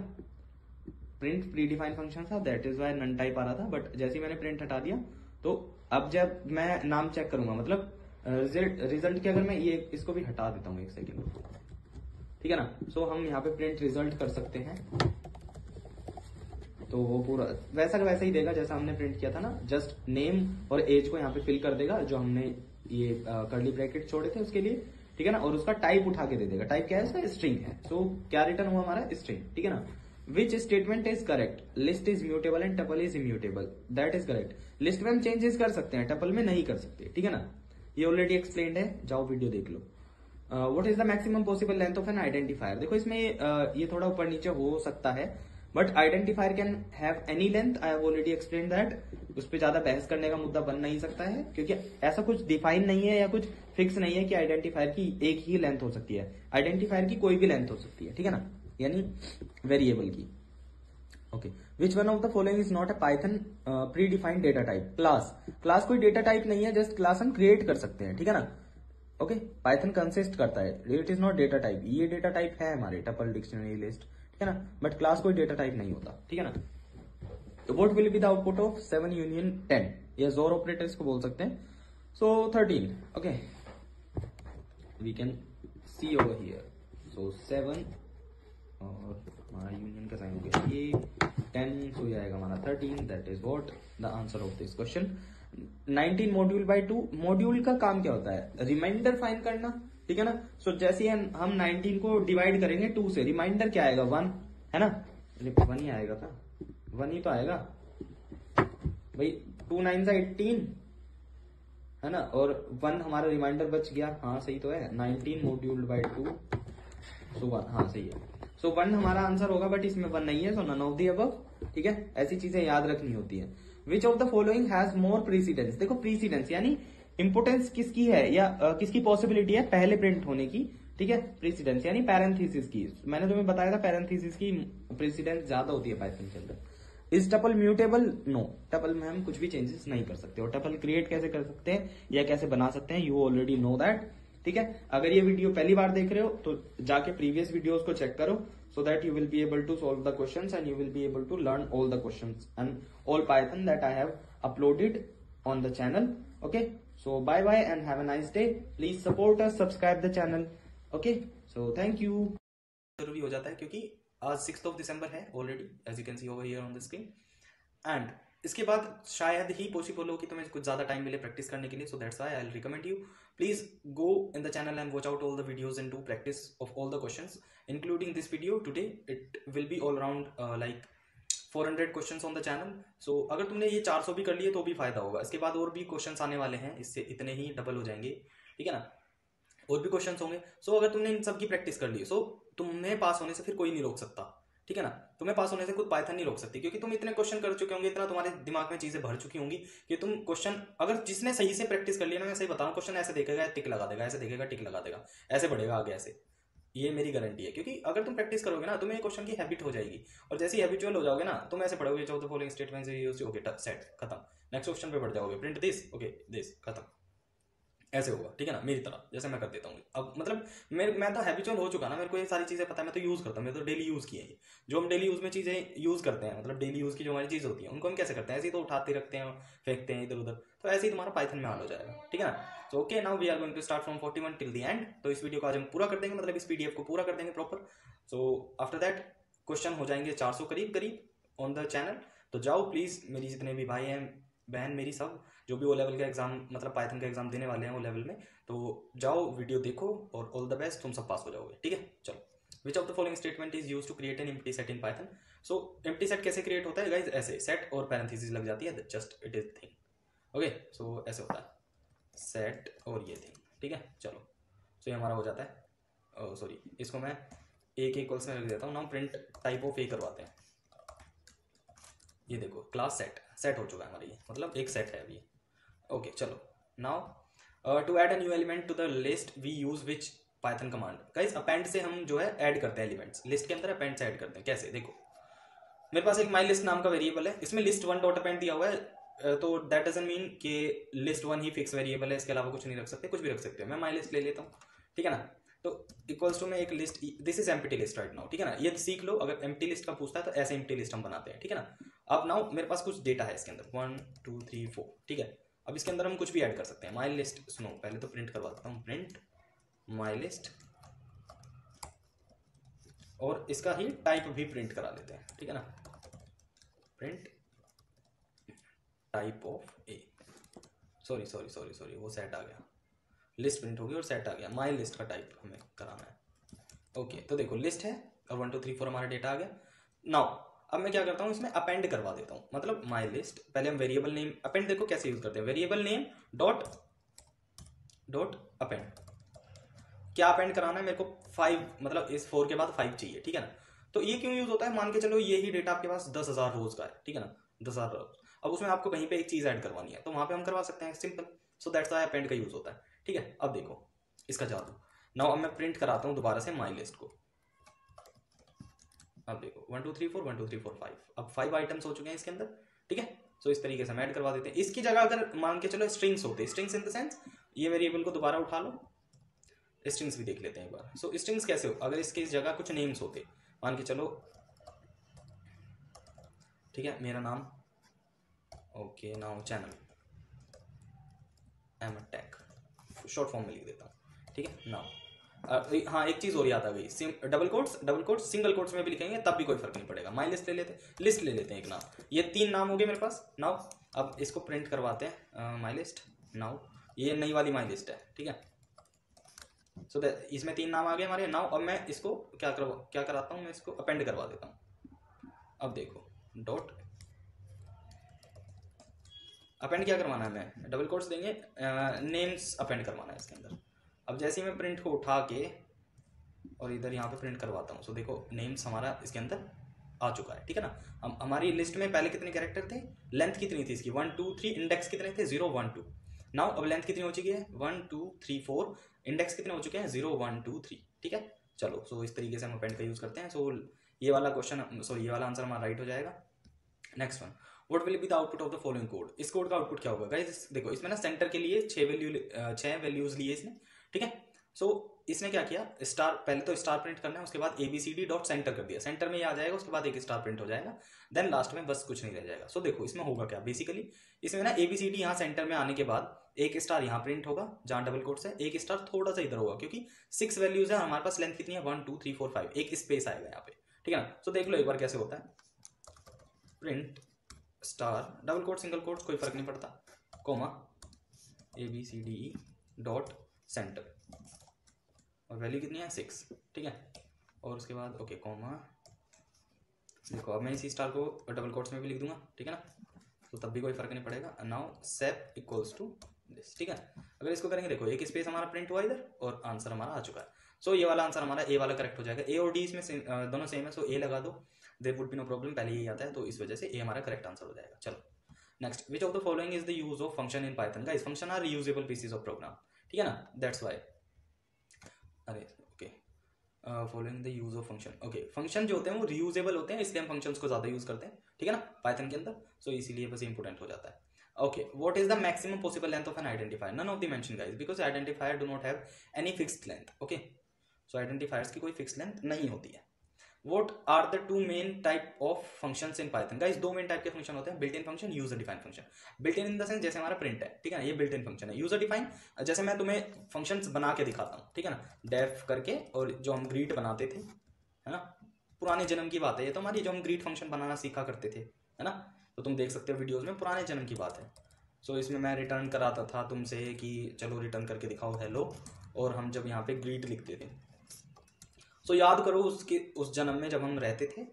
Speaker 1: प्रिंट प्री डिफाइंड फंक्शन था, that is why none type आ रहा था, बट जैसे ही मैंने प्रिंट हटा दिया, तो अब जब मैं नाम चेक करूंगा, मतलब रिजल्ट के, अगर मैं ये इसको भी हटा देता हूं, एक सेकेंड, ठीक है ना। सो हम यहाँ पे प्रिंट रिजल्ट कर सकते हैं, तो वो पूरा वैसा का वैसा ही देगा जैसा हमने प्रिंट किया था ना, जस्ट नेम और एज को यहाँ पे फिल कर देगा, जो हमने ये कर्ली ब्रैकेट छोड़े थे उसके लिए, ठीक है ना। और उसका टाइप उठा के दे देगा, टाइप क्या है इसका, स्ट्रिंग है। सो क्या रिटर्न हुआ हमारा, स्ट्रिंग, ठीक है ना। Which statement is correct, list is mutable and tuple is immutable, that is correct. List में हम चेंजेस कर सकते हैं, टपल में नहीं कर सकते, ठीक है ना। ये ऑलरेडी एक्सप्लेन्ड है, जाओ वीडियो देख लो। What is the maximum possible length of an identifier. देखो इसमें ये थोड़ा ऊपर नीचे हो सकता है, but identifier can have any length. I have already explain that. उस पर ज्यादा बहस करने का मुद्दा बन नहीं सकता है, क्योंकि ऐसा कुछ डिफाइन नहीं है या कुछ फिक्स नहीं है कि आइडेंटिफायर की एक ही लेंथ हो सकती है। आइडेंटिफायर की कोई भी लेंथ हो सकती है, ठीक है ना, यानी वेरिएबल की। Okay, which one of the following is not a Python pre defined data type. Class कोई डेटा टाइप नहीं है, जस्ट क्लास हम क्रिएट कर सकते हैं, ठीक है ना। ओके, पाइथन कंसिस्ट करता है, it is not data type. ये डेटा टाइप है हमारे टपल, डिक्शनरी, लिस्ट, ठीक है ना, बट क्लास कोई डेटा टाइप नहीं होता, ठीक है ना। तो what will be the output of 7 union 10, या जोर ऑपरेटर इसको बोल सकते हैं। So 13, okay, we can see over here. So 7 और हमारा यूनियन का साइन हो गया ये 10, तो ये आएगा हमारा 13। That is what the answer of this question. 19 module by 2। Module का काम क्या होता है, रिमाइंडर फाइंड करना, ठीक है ना। सो जैसे हम 19 को डिवाइड करेंगे 2 से, रिमाइंडर क्या आएगा, 1 है ना। 1 ही आएगा था, 1 ही तो आएगा भाई। 2 9 से 18 है ना, और 1 हमारा रिमाइंडर बच गया। हाँ सही तो है, 19 मॉड्यूल बाय 2, सो 1, हाँ सही है। सो 1 हमारा आंसर होगा, बट इसमें 1 नहीं है, सो नन ऑफ दी अबव, ठीक है। ऐसी चीजें याद रखनी होती है। Which of the following has more precedence. देखो प्रीसीडेंस यानी इंपोर्टेंस किसकी है, या किसकी पॉसिबिलिटी है पहले प्रिंट होने की, ठीक है। प्रीसीडेंस यानी पैरेंथेसिस की। मैंने तुम्हें बताया था पैरेंथेसिस की प्रीसीडेंस ज्यादा होती है पाइथन के अंदर। Is tuple mutable, no. Tuple में हम कुछ भी चेंजेस नहीं कर सकते, और टपल क्रिएट कैसे कर सकते हैं या कैसे बना सकते हैं, यू ऑलरेडी नो दैट, ठीक है। अगर ये वीडियो पहली बार देख रहे हो तो जाके प्रीवियस वीडियोस को चेक करो, so that you will be able to solve the questions and you will be able to learn all the questions and all Python that I have uploaded on the channel. Okay, so bye bye and have a nice day. Please support us, subscribe the channel. Okay, so thank you. जरूरी हो जाता है क्योंकि आज 6th of December है already, as you can see over here on the screen. And इसके बाद शायद ही पॉसिबल हो कि तुम्हें कुछ ज्यादा टाइम मिले प्रैक्टिस करने के लिए। So that's why I will recommend you, please go in the channel and watch out all the videos and do practice of all the questions including this video today. It will be all around like 400 questions on the channel. So अगर तुमने ये 400 भी कर लिए तो भी फायदा होगा। इसके बाद और भी क्वेश्चंस आने वाले हैं, इससे इतने ही डबल हो जाएंगे, ठीक है ना, और भी क्वेश्चंस होंगे। सो अगर तुमने इन सब की प्रैक्टिस कर ली, सो तुम्हें पास होने से फिर कोई नहीं रोक सकता, ठीक है ना। तुम्हें पास होने से खुद पाइथन नहीं रोक सकती, क्योंकि तुम इतने क्वेश्चन कर चुके होंगे, इतना तुम्हारे दिमाग में चीजें भर चुकी होंगी कि तुम क्वेश्चन, अगर जिसने सही से प्रैक्टिस कर लिया ना, मैं सही बता रहा हूँ, क्वेश्चन ऐसे देखेगा टिक लगा देगा, ऐसे देखेगा टिक लगा देगा, ऐसे बढ़ेगा आगे ऐसे। ये मेरी गारंटी है, क्योंकि अगर तुम प्रैक्टिस करोगे ना तुम्हें क्वेश्चन की हैबिट हो जाएगी, और जैसे ही हैबिचुअल हो जाओगे ना तुम ऐसे पढ़ोगे, चौथे फॉलोइंग स्टेटमेंट, ओके सेट खत्म, नेक्स्ट क्वेश्चन पे बढ़ जाओगे, प्रिंट दिस, ओके दिस खत्म, ऐसे होगा, ठीक है ना, मेरी तरह जैसे मैं कर देता हूँ। अब मतलब मैं तो हैबिचुअल हो चुका ना, मेरे को ये सारी चीजें पता है, मैं तो यूज करता हूँ, मैं तो डेली यूज किए हैं। जो हम डेली यूज में चीजें यूज करते हैं, मतलब डेली यूज की जो हमारी चीज होती है, उनको हम कैसे करते हैं, ऐसे ही तो उठाते रखते हैं, फेंकते हैं इधर उधर, तो ऐसे ही तुम्हारा पाइथन में ऑन हो जाएगा, ठीक है ना। So okay, now we are going to start from 41 till the end. तो इस वीडियो को आज हम पूरा कर देंगे, मतलब इस पीडीएफ को पूरा कर देंगे proper. So after that question हो जाएंगे 400 करीब करीब ऑन द चैनल। तो जाओ प्लीज, मेरी जितने भी भाई हैं बहन, मेरी सब जो भी ओ लेवल का एग्जाम, मतलब पाइथन का एग्जाम देने वाले हैं ओ लेवल में, तो जाओ वीडियो देखो और ऑल द बेस्ट, तुम सब पास हो जाओगे, ठीक है। चलो, which of the following statement is use to create an empty set in Python. So empty set कैसे क्रिएट होता है गाइज, ऐसे सेट और पैरेंथेसिस लग जाती है, just it is thing, okay. So ऐसे होता है सेट और ये थिंग, ठीक है। चलो, सो ये हमारा हो जाता है, सॉरी इसको मैं एक इक्वल्स में रख देता हूँ ना, प्रिंट टाइप ऑफ ए करवाते हैं। ये देखो क्लास सेट हो चुका है हमारा, ये मतलब एक सेट है अभी, ओके। चलो, now to add a new element to the list we use which Python command. Guys append से हम जो है ऐड करते हैं एलिमेंट्स, लिस्ट के अंदर अपेंड से ऐड करते हैं। कैसे, देखो मेरे पास एक माई लिस्ट नाम का वेरिएबल है, इसमें लिस्ट 1 डॉट अपेंड दिया हुआ है, तो दैट डजंट मीन कि लिस्ट 1 ही फिक्स वेरिएबल है, इसके अलावा कुछ नहीं रख सकते, कुछ भी रख सकते हो। मैं माई लिस्ट ले लेता हूँ, ठीक है ना। तो इक्वल्स टू में एक list, this is empty list right now, ठीक है ना। ये सीख लो, अगर एम्प्टी लिस्ट का पूछता है तो ऐसे एम्प्टी लिस्ट हम बनाते हैं, ठीक है ना। अब नाउ मेरे पास कुछ डेटा है इसके अंदर 1 2 3 4, ठीक है। अब इसके अंदर हम कुछ भी ऐड कर सकते हैं। माई लिस्ट, सुनो पहले तो प्रिंट करवा देता हूँ, प्रिंट माई लिस्ट, और इसका ही टाइप भी प्रिंट करा लेते हैं, ठीक है ना। Print type of A, sorry वो सेट आ गया, लिस्ट प्रिंट होगी और सेट आ गया, माई लिस्ट का टाइप हमें कराना है, ओके। तो देखो लिस्ट है और 1 2 3 4 हमारा डेटा आ गया। नाउ अब मैं क्या करता हूँ, इसमें अपेंड करवा देता हूँ, मतलब माई लिस्ट, पहले हम वेरिएबल नेम अपेंड, देखो कैसे यूज करते हैं, variable name dot dot append. क्या अपेंड कराना है मेरे को 5, मतलब इस 4 के बाद 5 चाहिए, ठीक है ना। तो ये क्यों यूज होता है, मान के चलो ये ही डेटा आपके पास 10,000 रोज का है, ठीक है ना, 10,000 रोज। अब उसमें आपको कहीं पे एक चीज ऐड करवानी है तो वहां पे हम करवा सकते हैं, simple. So that's why append का यूज होता है, ठीक है। अब देखो इसका जादू। नाउ अब मैं प्रिंट कराता हूँ दोबारा से माई लिस्ट को। अब देखो 1 2 3 4 1 2 3 4 5, अब 5 आइटम्स हो चुके हैं इसके अंदर, ठीक है। सो इस तरीके से हम ऐड करवा देते हैं। इसकी जगह अगर मान के चलो स्ट्रिंग्स होते, स्ट्रिंग्स इन द सेंस ये वेरिएबल को दोबारा उठा लो, स्ट्रिंग्स भी देख लेते हैं एक बार। सो स्ट्रिंग्स कैसे हो, अगर इसकी इस जगह कुछ नेम्स होते, मान के चलो, ठीक है, मेरा नाम, okay, now channel M tech, short form में लिख देता हूँ, ठीक है। नाउ हाँ एक चीज और याद आ गई, डबल कोट्स सिंगल कोट्स में भी लिखेंगे तब भी कोई फर्क नहीं पड़ेगा। माई लिस्ट ले लेते हैं, लिस्ट ले लेते हैं एक नाम, ये 3 नाम हो गए मेरे पास। नाउ अब इसको प्रिंट करवाते हैं माई लिस्ट। नाउ ये नई वाली माई लिस्ट है, ठीक है। सो इसमें 3 नाम आ गए हमारे। नाउ अब मैं इसको क्या कराता हूँ, मैं इसको अपेंड करवा देता हूँ। अब देखो डॉट अपेंड क्या करवाना है, मैं डबल कोट्स देंगे, नेम्स अपेंड करवाना है इसके अंदर। अब जैसे ही मैं प्रिंट को उठा के और इधर यहाँ पे प्रिंट करवाता हूँ, सो देखो नेम्स हमारा इसके अंदर आ चुका है, ठीक है ना। हमारी लिस्ट में पहले कितने कैरेक्टर थे, लेंथ कितनी थी इसकी 1 2 3, इंडेक्स कितने थे 0 1 2। नाउ अब लेंथ कितनी हो चुकी है 1 2 3 4, इंडेक्स कितने हो चुके हैं 0 1 2 3, ठीक है। चलो सो इस तरीके से हम अपेंड का यूज करते हैं। सो ये वाला क्वेश्चन, सॉरी ये वाला आंसर हमारा राइट हो जाएगा। Next one, what will be the output of the following code. इस कोड का आउटपुट क्या होगा गाइस, देखो इसमें ना सेंटर के लिए 6 वैल्यूज लिए इसने, ठीक है। सो इसने क्या किया, स्टार, पहले तो स्टार प्रिंट करना है, उसके बाद ABCD डॉट सेंटर कर दिया, सेंटर में ये आ जाएगा, उसके बाद एक स्टार प्रिंट हो जाएगा, देन लास्ट में बस कुछ नहीं रह जाएगा। सो देखो इसमें होगा क्या, बेसिकली इसमें ना ABCD यहाँ सेंटर में आने के बाद एक स्टार यहाँ प्रिंट होगा जहाँ डबल कोट्स है, एक स्टार थोड़ा सा इधर होगा क्योंकि 6 वैल्यूज है हमारे पास, लेंथ कितनी है 1 2 3 4 5, एक स्पेस आएगा यहाँ पे, ठीक है ना। सो देख लो एक बार कैसे होता है, print star double quote single quote कोई फर्क नहीं पड़ता, कोमा ABCD डॉट सेंटर और वैल्यू कितनी है 6, ठीक है। और उसके बाद ओके कोमा, देखो अब मैं इसी स्टार को डबल कोट्स में भी लिख दूंगा, ठीक है ना, तो तब भी कोई फर्क नहीं पड़ेगा। Now sep equals to this, ठीक है। अगर इसको करेंगे देखो एक स्पेस हमारा प्रिंट हुआ इधर और आंसर हमारा आ चुका है। सो ये वाला आंसर हमारा ए वाला करेक्ट हो जाएगा। ए और डी इसमें दोनों सेम है, सो ए लगा दो, there would be no problem, पहले यही आता है तो इस वजह से ए हमारा करेक्ट आंसर हो जाएगा। चलो next, which of the following is the use of function in Python. Guys function are reusable pieces of program, ठीक है ना, दैट्स व्हाई, अरे okay, following the use of function, okay, function जो होते हैं वो रीयूजेबल होते हैं, इसलिए हम फंक्शंस को ज्यादा यूज करते हैं, ठीक है ना, पाइथन के अंदर। सो इसीलिए बस इंपोर्टेंट हो जाता है। Okay, what is the maximum possible length of an identifier? None of the mention guys, because identifier do not have any fixed length. Okay, so identifiers की कोई fixed length नहीं होती है। What are the two main type of functions in Python? Guys दो main type के function होते हैं, built-in function, user-defined function. built-in in the sense जैसे हमारा print है, ठीक है ना, ये built-in function है। user-defined जैसे मैं तुम्हें functions बना के दिखाता हूँ, ठीक है ना, def करके, और जो हम greet बनाते थे, है ना, पुराने जन्म की बात है ये तो हमारी, जो हम greet function बनाना सीखा करते थे, है ना, तो तुम देख सकते हो वीडियोस में, पुराने जन्म की बात है। सो इसमें मैं रिटर्न कराता था तुमसे कि चलो रिटर्न करके दिखाओ हेलो, और हम जब यहाँ पे ग्रीट लिखते थे। सो याद करो उस जन्म में जब हम रहते थे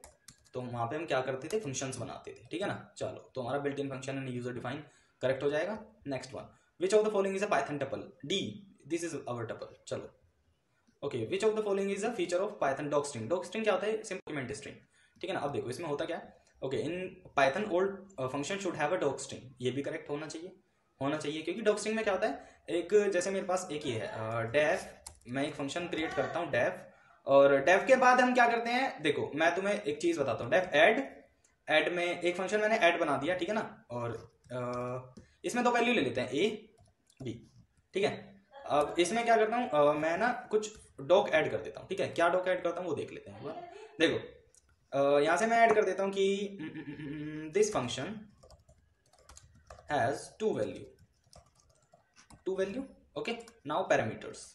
Speaker 1: तो वहाँ पे हम क्या करते थे, फंक्शंस बनाते थे, ठीक है ना। चलो तो हमारा built in function and user define correct हो जाएगा। Next one, which of the following is a Python tuple, D, this is our tuple. चलो okay, which of the following is a feature of Python doc string. Doc string क्या होता है, simple string, ठीक है ना। अब देखो इसमें होता क्या है, okay, in Python old function should have a doc string, ये भी करेक्ट होना चाहिए क्योंकि डॉक स्ट्रिंग में क्या होता है, एक जैसे मेरे पास एक ये है डेफ, मैं एक फंक्शन क्रिएट करता हूँ डेफ, और डेफ के बाद हम क्या करते हैं, देखो मैं तुम्हें एक चीज बताता हूँ, डेफ ऐड में एक फंक्शन मैंने ऐड बना दिया, ठीक है ना, और इसमें दो वैल्यू ले लेते हैं ए बी, ठीक है। अब इसमें क्या करता हूँ, मैं ना कुछ डॉक ऐड कर देता हूँ, ठीक है, क्या डॉक ऐड करता हूँ वो देख लेते हैं। देखो यहां से मैं ऐड कर देता हूं कि this function has two value, okay. Now parameters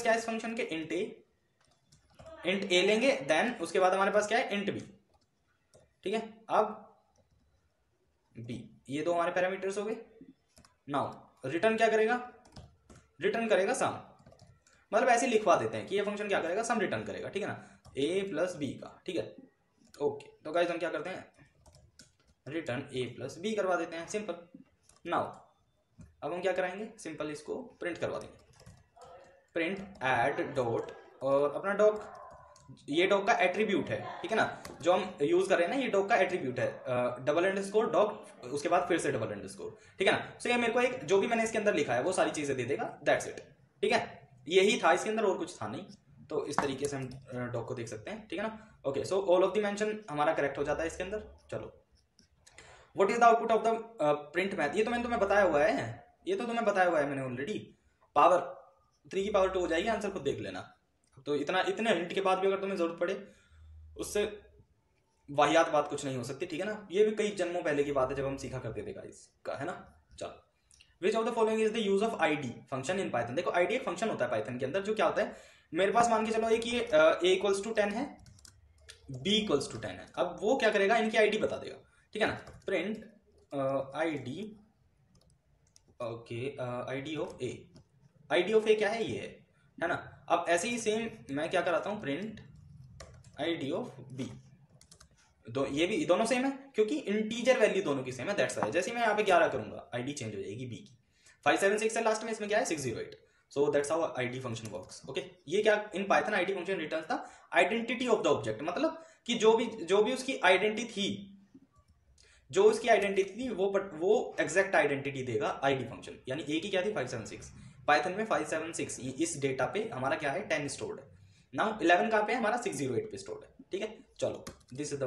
Speaker 1: क्या है इस फंक्शन के, इंट ए लेंगे, देन उसके बाद हमारे पास क्या है, इंट बी, ठीक है। अब बी, ये दो हमारे पैरामीटर्स हो गए। नाउ रिटर्न क्या करेगा, रिटर्न करेगा सम, मतलब ऐसे लिखवा देते हैं कि ये फंक्शन क्या करेगा, सम रिटर्न करेगा, ठीक है ना, a प्लस बी का, ठीक है। ओके तो गाइस हम क्या करते हैं, रिटर्न a प्लस बी करवा देते हैं, सिंपल। नाउ अब हम क्या कराएंगे, सिंपल इसको प्रिंट करवा देंगे, प्रिंट ऐड डॉट और अपना डॉक, ये डॉक का एट्रीब्यूट है, ठीक है ना, जो हम यूज कर रहे हैं ना, ये डॉक का एट्रीब्यूट है, डबल अंडरस्कोर डॉक, उसके बाद फिर से डबल अंडरस्कोर, ठीक है ना। सो ये मेरे को एक जो भी मैंने इसके अंदर लिखा है वो सारी चीजें दे देगा, दैट्स इट, ठीक है, यही था इसके अंदर और कुछ था नहीं। तो इस तरीके से हम डॉक को देख सकते हैं, ठीक है ना। Okay, so all of the mention हमारा करेक्ट हो जाता है इसके अंदर। चलो, what is the output of the print math, ये तो मैंने तुम्हें बताया हुआ है, ये तो तुम्हें बताया हुआ है मैंने ऑलरेडी, पावर 3 की पावर 2 हो जाएगी, आंसर खुद देख लेना। तो इतने हिंट के बाद भी अगर तुम्हें जरूरत पड़े, उससे वाहियात बात कुछ नहीं हो सकती, ठीक है ना। ये भी कई जन्मों पहले की बात है जब हम सीखा करते थे गाइस का, है ना। चलो, which of the following is the use of ID function in Python. देखो आईडी एक फंक्शन होता है पाइथन के अंदर, जो क्या होता है, मेरे पास मान के चलो एक ये a इक्वल्स टू 10 है, b इक्वल्स टू 10 है, अब वो क्या करेगा, इनकी आईडी बता देगा, ठीक है ना। Print ID, okay, ID of A, ID of A क्या है, ये है ना। अब ऐसे ही सेम मैं क्या कराता हूं, प्रिंट आईडी ऑफ बी, ये भी दोनों सेम है क्योंकि इंटीजर वैल्यू दोनों की सेम है, दैट्स व्हाई। जैसे मैं यहाँ पे 11 करूंगा, आईडी चेंज हो जाएगी बी की, 576 है लास्ट में, इसमें क्या है 608, so that's how ID function works. Okay, ये क्या in Python ID function returns the identity of the object, मतलब कि जो भी उसकी आइडेंटिटी थी, जो उसकी आइडेंटिटी थी वो एग्जैक्ट आइडेंटिटी देगा आईडी फंक्शन। यानी ए की क्या थी 576, पाइथन में 576, इस डेटा पे हमारा क्या है 10 स्टोर्ड है, नाउ 11 कहाँ पे हमारा 608 पे स्टोर्ड है, ठीक है। चलो, this is the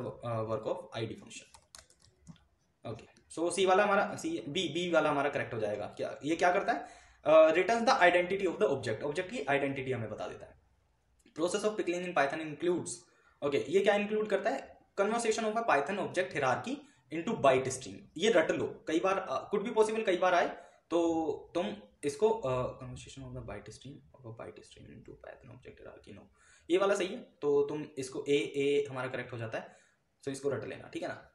Speaker 1: work of ID function. Okay, so C वाला हमारा बी वाला हमारा करेक्ट हो जाएगा। क्या ये क्या करता है, returns the identity of the object, object की आइडेंटिटी हमें बता देता है। Process of pickling in Python includes, okay, ये क्या इंक्लूड करता है, conversation of a Python object hierarchy into byte stream. ये रट लो, कई बार कुड भी पॉसिबल कई बार आए, तो तुम इसको conversation of the byte stream into Python object hierarchy, no, ये वाला सही है, तो तुम इसको ए हमारा करेक्ट हो जाता है, तो इसको रट लेना, ठीक है ना।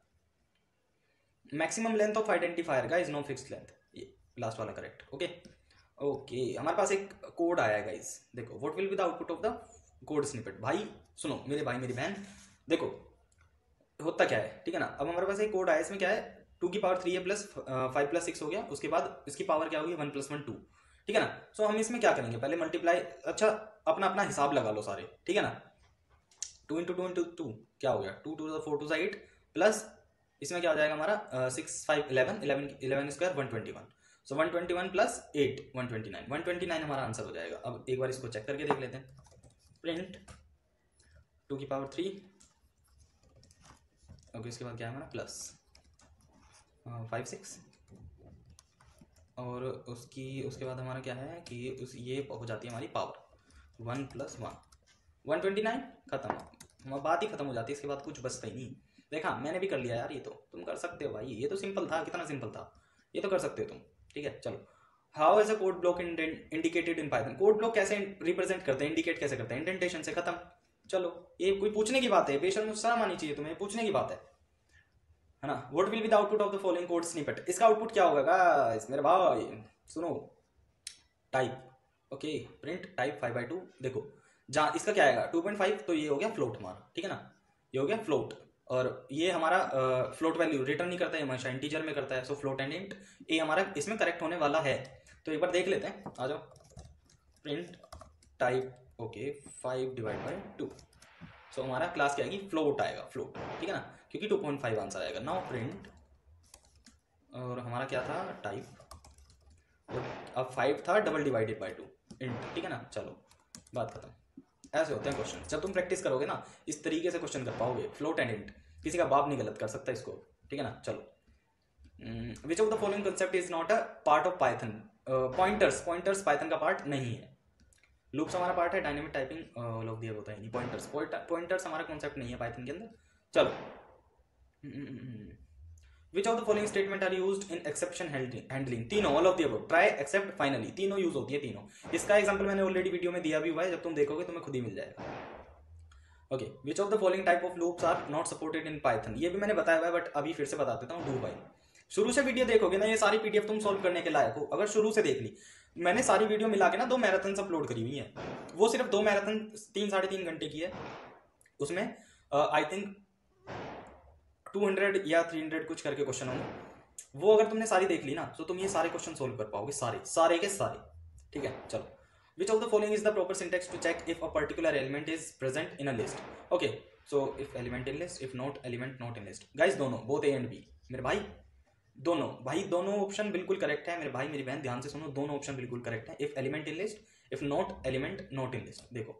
Speaker 1: Maximum length of identifier guys, no fixed length, ये लास्ट वाला करेक्ट। ओके ओके, हमारे पास एक कोड आया है गाइस, देखो, what will be the output of the code snippet. भाई सुनो मेरे भाई मेरी बहन, देखो होता क्या है, ठीक है ना। अब हमारे पास एक कोड आया, इसमें क्या है, 2 की पावर 3 है प्लस 5 प्लस 6 हो गया, उसके बाद इसकी पावर क्या होगी 1 + 1 2, ठीक है ना। सो हम इसमें क्या करेंगे, पहले मल्टीप्लाई, अच्छा अपना अपना हिसाब लगा लो सारे, ठीक है ना। 2 × 2 × 2 क्या हो गया, 2 2 4 2 8 प्लस इसमें क्या हो जाएगा हमारा 6 5 11 11 स्क्वायर 121, सो 121 प्लस 8 129 हमारा आंसर हो जाएगा। अब एक बार इसको चेक करके देख लेते हैं, प्रिंट 2 की पावर 3, ओके, इसके बाद क्या है हमारा प्लस 5 6, और उसके बाद हमारा क्या है कि ये हो जाती है हमारी पावर 1 + 1 129, खत्म, बात ही खत्म हो जाती है, इसके बाद कुछ बचता ही नहीं। देखा, मैंने भी कर लिया यार, ये तो तुम कर सकते हो भाई, ये तो सिंपल था, कितना सिंपल था, ये तो कर सकते हो तुम, ठीक है। चलो, how is a code block indicated in Python, code block कैसे रिप्रेजेंट करते हैं, इंडिकेट कैसे करते हैं, इंडेंटेशन से, खत्म। चलो, ये कोई पूछने की बात है, बेशर्म शर्म आनी चाहिए तुम्हें, पूछने की बात है ना। What will be the output of the following code snippet, इसका आउटपुट क्या होगा गाइस, मेरे भाई सुनो, टाइप, ओके, प्रिंट टाइप 5/2, देखो जहाँ इसका क्या आएगा 2.5, तो ये हो गया फ्लोट हमारा, ठीक है ना, ये हो गया फ्लोट, और ये हमारा फ्लोट वैल्यू रिटर्न नहीं करता है, हमेशा इंटीजर में करता है, सो फ्लोट एंड इंट, ए हमारा इसमें करेक्ट होने वाला है। तो एक बार देख लेते हैं, आ जाओ, प्रिंट टाइप, ओके, 5/2, सो हमारा क्लास क्या आएगी, फ्लोट आएगा, फ्लोट, ठीक है ना, क्योंकि 2.5 आंसर आएगा। नाउ प्रिंट, और हमारा क्या था टाइप, और अब 5 था /2 इंट, ठीक है ना। चलो, बात खत्म। ऐसे होते हैं क्वेश्चन, जब तुम प्रैक्टिस करोगे ना, इस तरीके से क्वेश्चन कर पाओगे, फ्लोट एंड इंट, किसी का बाप नहीं गलत कर सकता इसको, ठीक है ना। चलो, which of the following concept is not a part of Python, pointers Python का पार्ट नहीं है, लूप्स हमारा पार्ट है, डायनेमिक टाइपिंग ऑल ऑफ दिया होता है नहीं, पॉइंटर्स हमारा कॉन्सेप्ट नहीं है पाइथन के अंदर। चलो, which of the following statement are used in exception handling, तीनों, all of the above, try, except, finally, तीनों यूज होती है, तीनों। इसका एग्जांपल मैंने ऑलरेडी वीडियो में दिया भी हुआ है, जब तुम देखोगे तुम्हें खुद ही मिल जाएगा। Okay, which of the following type of loops are not supported in Python, ये भी मैंने बताया हुआ है, बट अभी फिर से बता देता हूँ, डू व्हाइल। शुरू से वीडियो देखोगे ना, ये सारी पीडीएफ तुम सॉल्व करने के लायक हो, अगर शुरू से देख ली। मैंने सारी वीडियो मिला के ना 2 मैराथन अपलोड करी हुई है, वो सिर्फ 2 मैराथन 3-3.5 घंटे की है, उसमें आई थिंक 200 या 300 कुछ करके क्वेश्चन होंगे, वो अगर तुमने सारी देख ली ना तो तुम ये सारे क्वेश्चन सोल्व कर पाओगे, सारे सारे के सारे। ठीक है, चलो। Which of the following is the proper syntax to check if a particular element is present in a list. Okay, so if element in list, if not element not in list. Guys दोनों, both A and B, मेरे भाई दोनों, भाई दोनों option बिल्कुल correct है मेरे भाई मेरी बहन, ध्यान से सुनो, दोनों ऑप्शन बिल्कुल करेक्ट है। If element in list, if not element not in list. देखो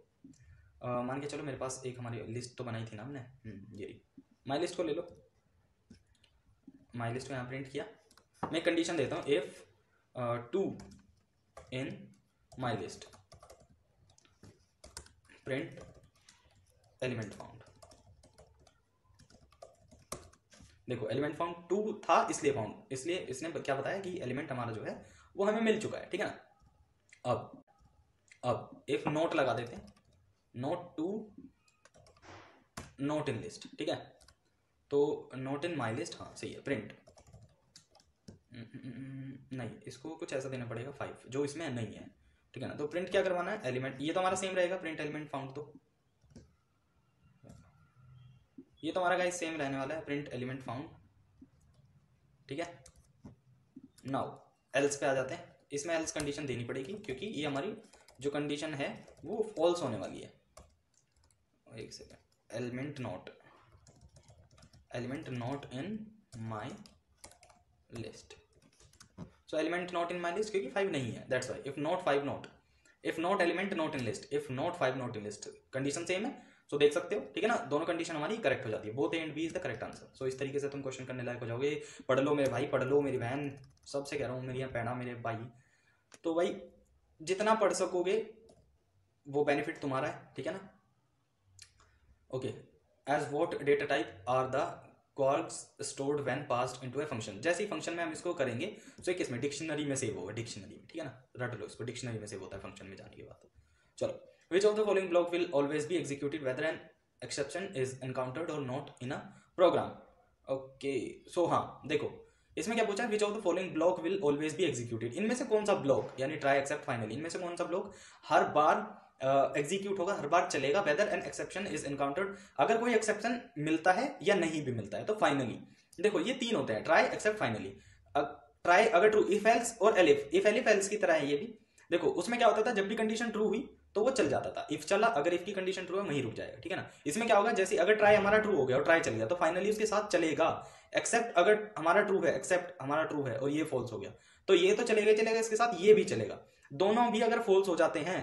Speaker 1: मान के चलो मेरे पास एक हमारी लिस्ट तो बनाई थी ना हमने, ये माई लिस्ट को ले लो, माई लिस्ट को यहाँ प्रिंट किया। मैं कंडीशन देता हूँ, if 2 in my list print element found. देखो एलिमेंट फाउंड 2 था इसलिए फाउंड, इसलिए इसने क्या बताया कि एलिमेंट हमारा जो है वो हमें मिल चुका है। ठीक है ना। अब इफ नोट लगा देते हैं, नोट 2 नोट इन लिस्ट। ठीक है, तो नोट इन माई लिस्ट, हाँ सही है, प्रिंट नहीं, इसको कुछ ऐसा देना पड़ेगा 5 जो इसमें नहीं है। ठीक है ना, तो प्रिंट क्या करवाना है, एलिमेंट, ये तो हमारा सेम रहेगा, प्रिंट एलिमेंट फाउंड, तो ये तो हमारा गाइस सेम रहने वाला है, प्रिंट एलिमेंट फाउंड। ठीक है, नाउ एल्स पे आ जाते हैं। इसमें एल्स कंडीशन देनी पड़ेगी क्योंकि ये हमारी जो कंडीशन है वो फॉल्स होने वाली है। एक second, element not in my list. So element not in my list क्योंकि 5 नहीं है, that's why. If not 5 not, if not element not in list, if not 5 not in list, condition same है। सो देख सकते हो, ठीक है ना, दोनों कंडीशन हमारी करेक्ट हो जाती है, both A and B is the correct answer. So इस तरीके से तुम क्वेश्चन करने लायक हो जाओगे। पढ़ लो मेरे भाई, पढ़ लो मेरी बहन, सबसे कह रहा हूँ, मेरी यहाँ पैना मेरे भाई। तो भाई जितना पढ़ सकोगे वो बेनिफिट तुम्हारा है। ठीक है ना। Okay, as what data type are the kwargs stored when passed into a function. जैसे ही फंक्शन में हम इसको करेंगे तो किस में, डिक्शनरी में सेव होगा, डिक्शनरी में। ठीक है ना, रट लो इसको, डिक्शनरी में सेव होता है फंक्शन में जाने के बाद। चलो, which of the following block will always be executed whether an exception is encountered or not in a program। okay, so हाँ देखो इसमें क्या पूछा है, which of the following block will always be executed, इनमें से कौन सा ब्लॉक, यानी ट्राई एक्सेप्ट फाइनली, इनमें से कौन सा ब्लॉक हर बार एग्जीक्यूट होगा, हर बार चलेगा, whether an exception is encountered, अगर कोई एक्सेप्शन मिलता है या नहीं भी मिलता है। तो फाइनली देखो ये 3 होते हैं, ट्राई एक्सेप्ट फाइनली। ट्राई अगर ट्रू, इफ एल्स और एलिफ, इफ एलिफ एल्स की तरह है ये भी। देखो उसमें क्या होता था, जब भी कंडीशन ट्रू हुई तो वो चल जाता था, इफ चला, अगर इफ की कंडीशन ट्रू है वहीं रुक जाएगा। ठीक है ना। इसमें क्या होगा, जैसे अगर ट्राई हमारा ट्रू हो गया और ट्राई चल गया तो फाइनली उसके साथ चलेगा। एक्सेप्ट अगर हमारा ट्रू है, एक्सेप्ट हमारा ट्रू है और ये फॉल्स हो गया तो ये तो चलेगा चलेगा, इसके साथ ये भी चलेगा। दोनों भी अगर फॉल्स हो जाते हैं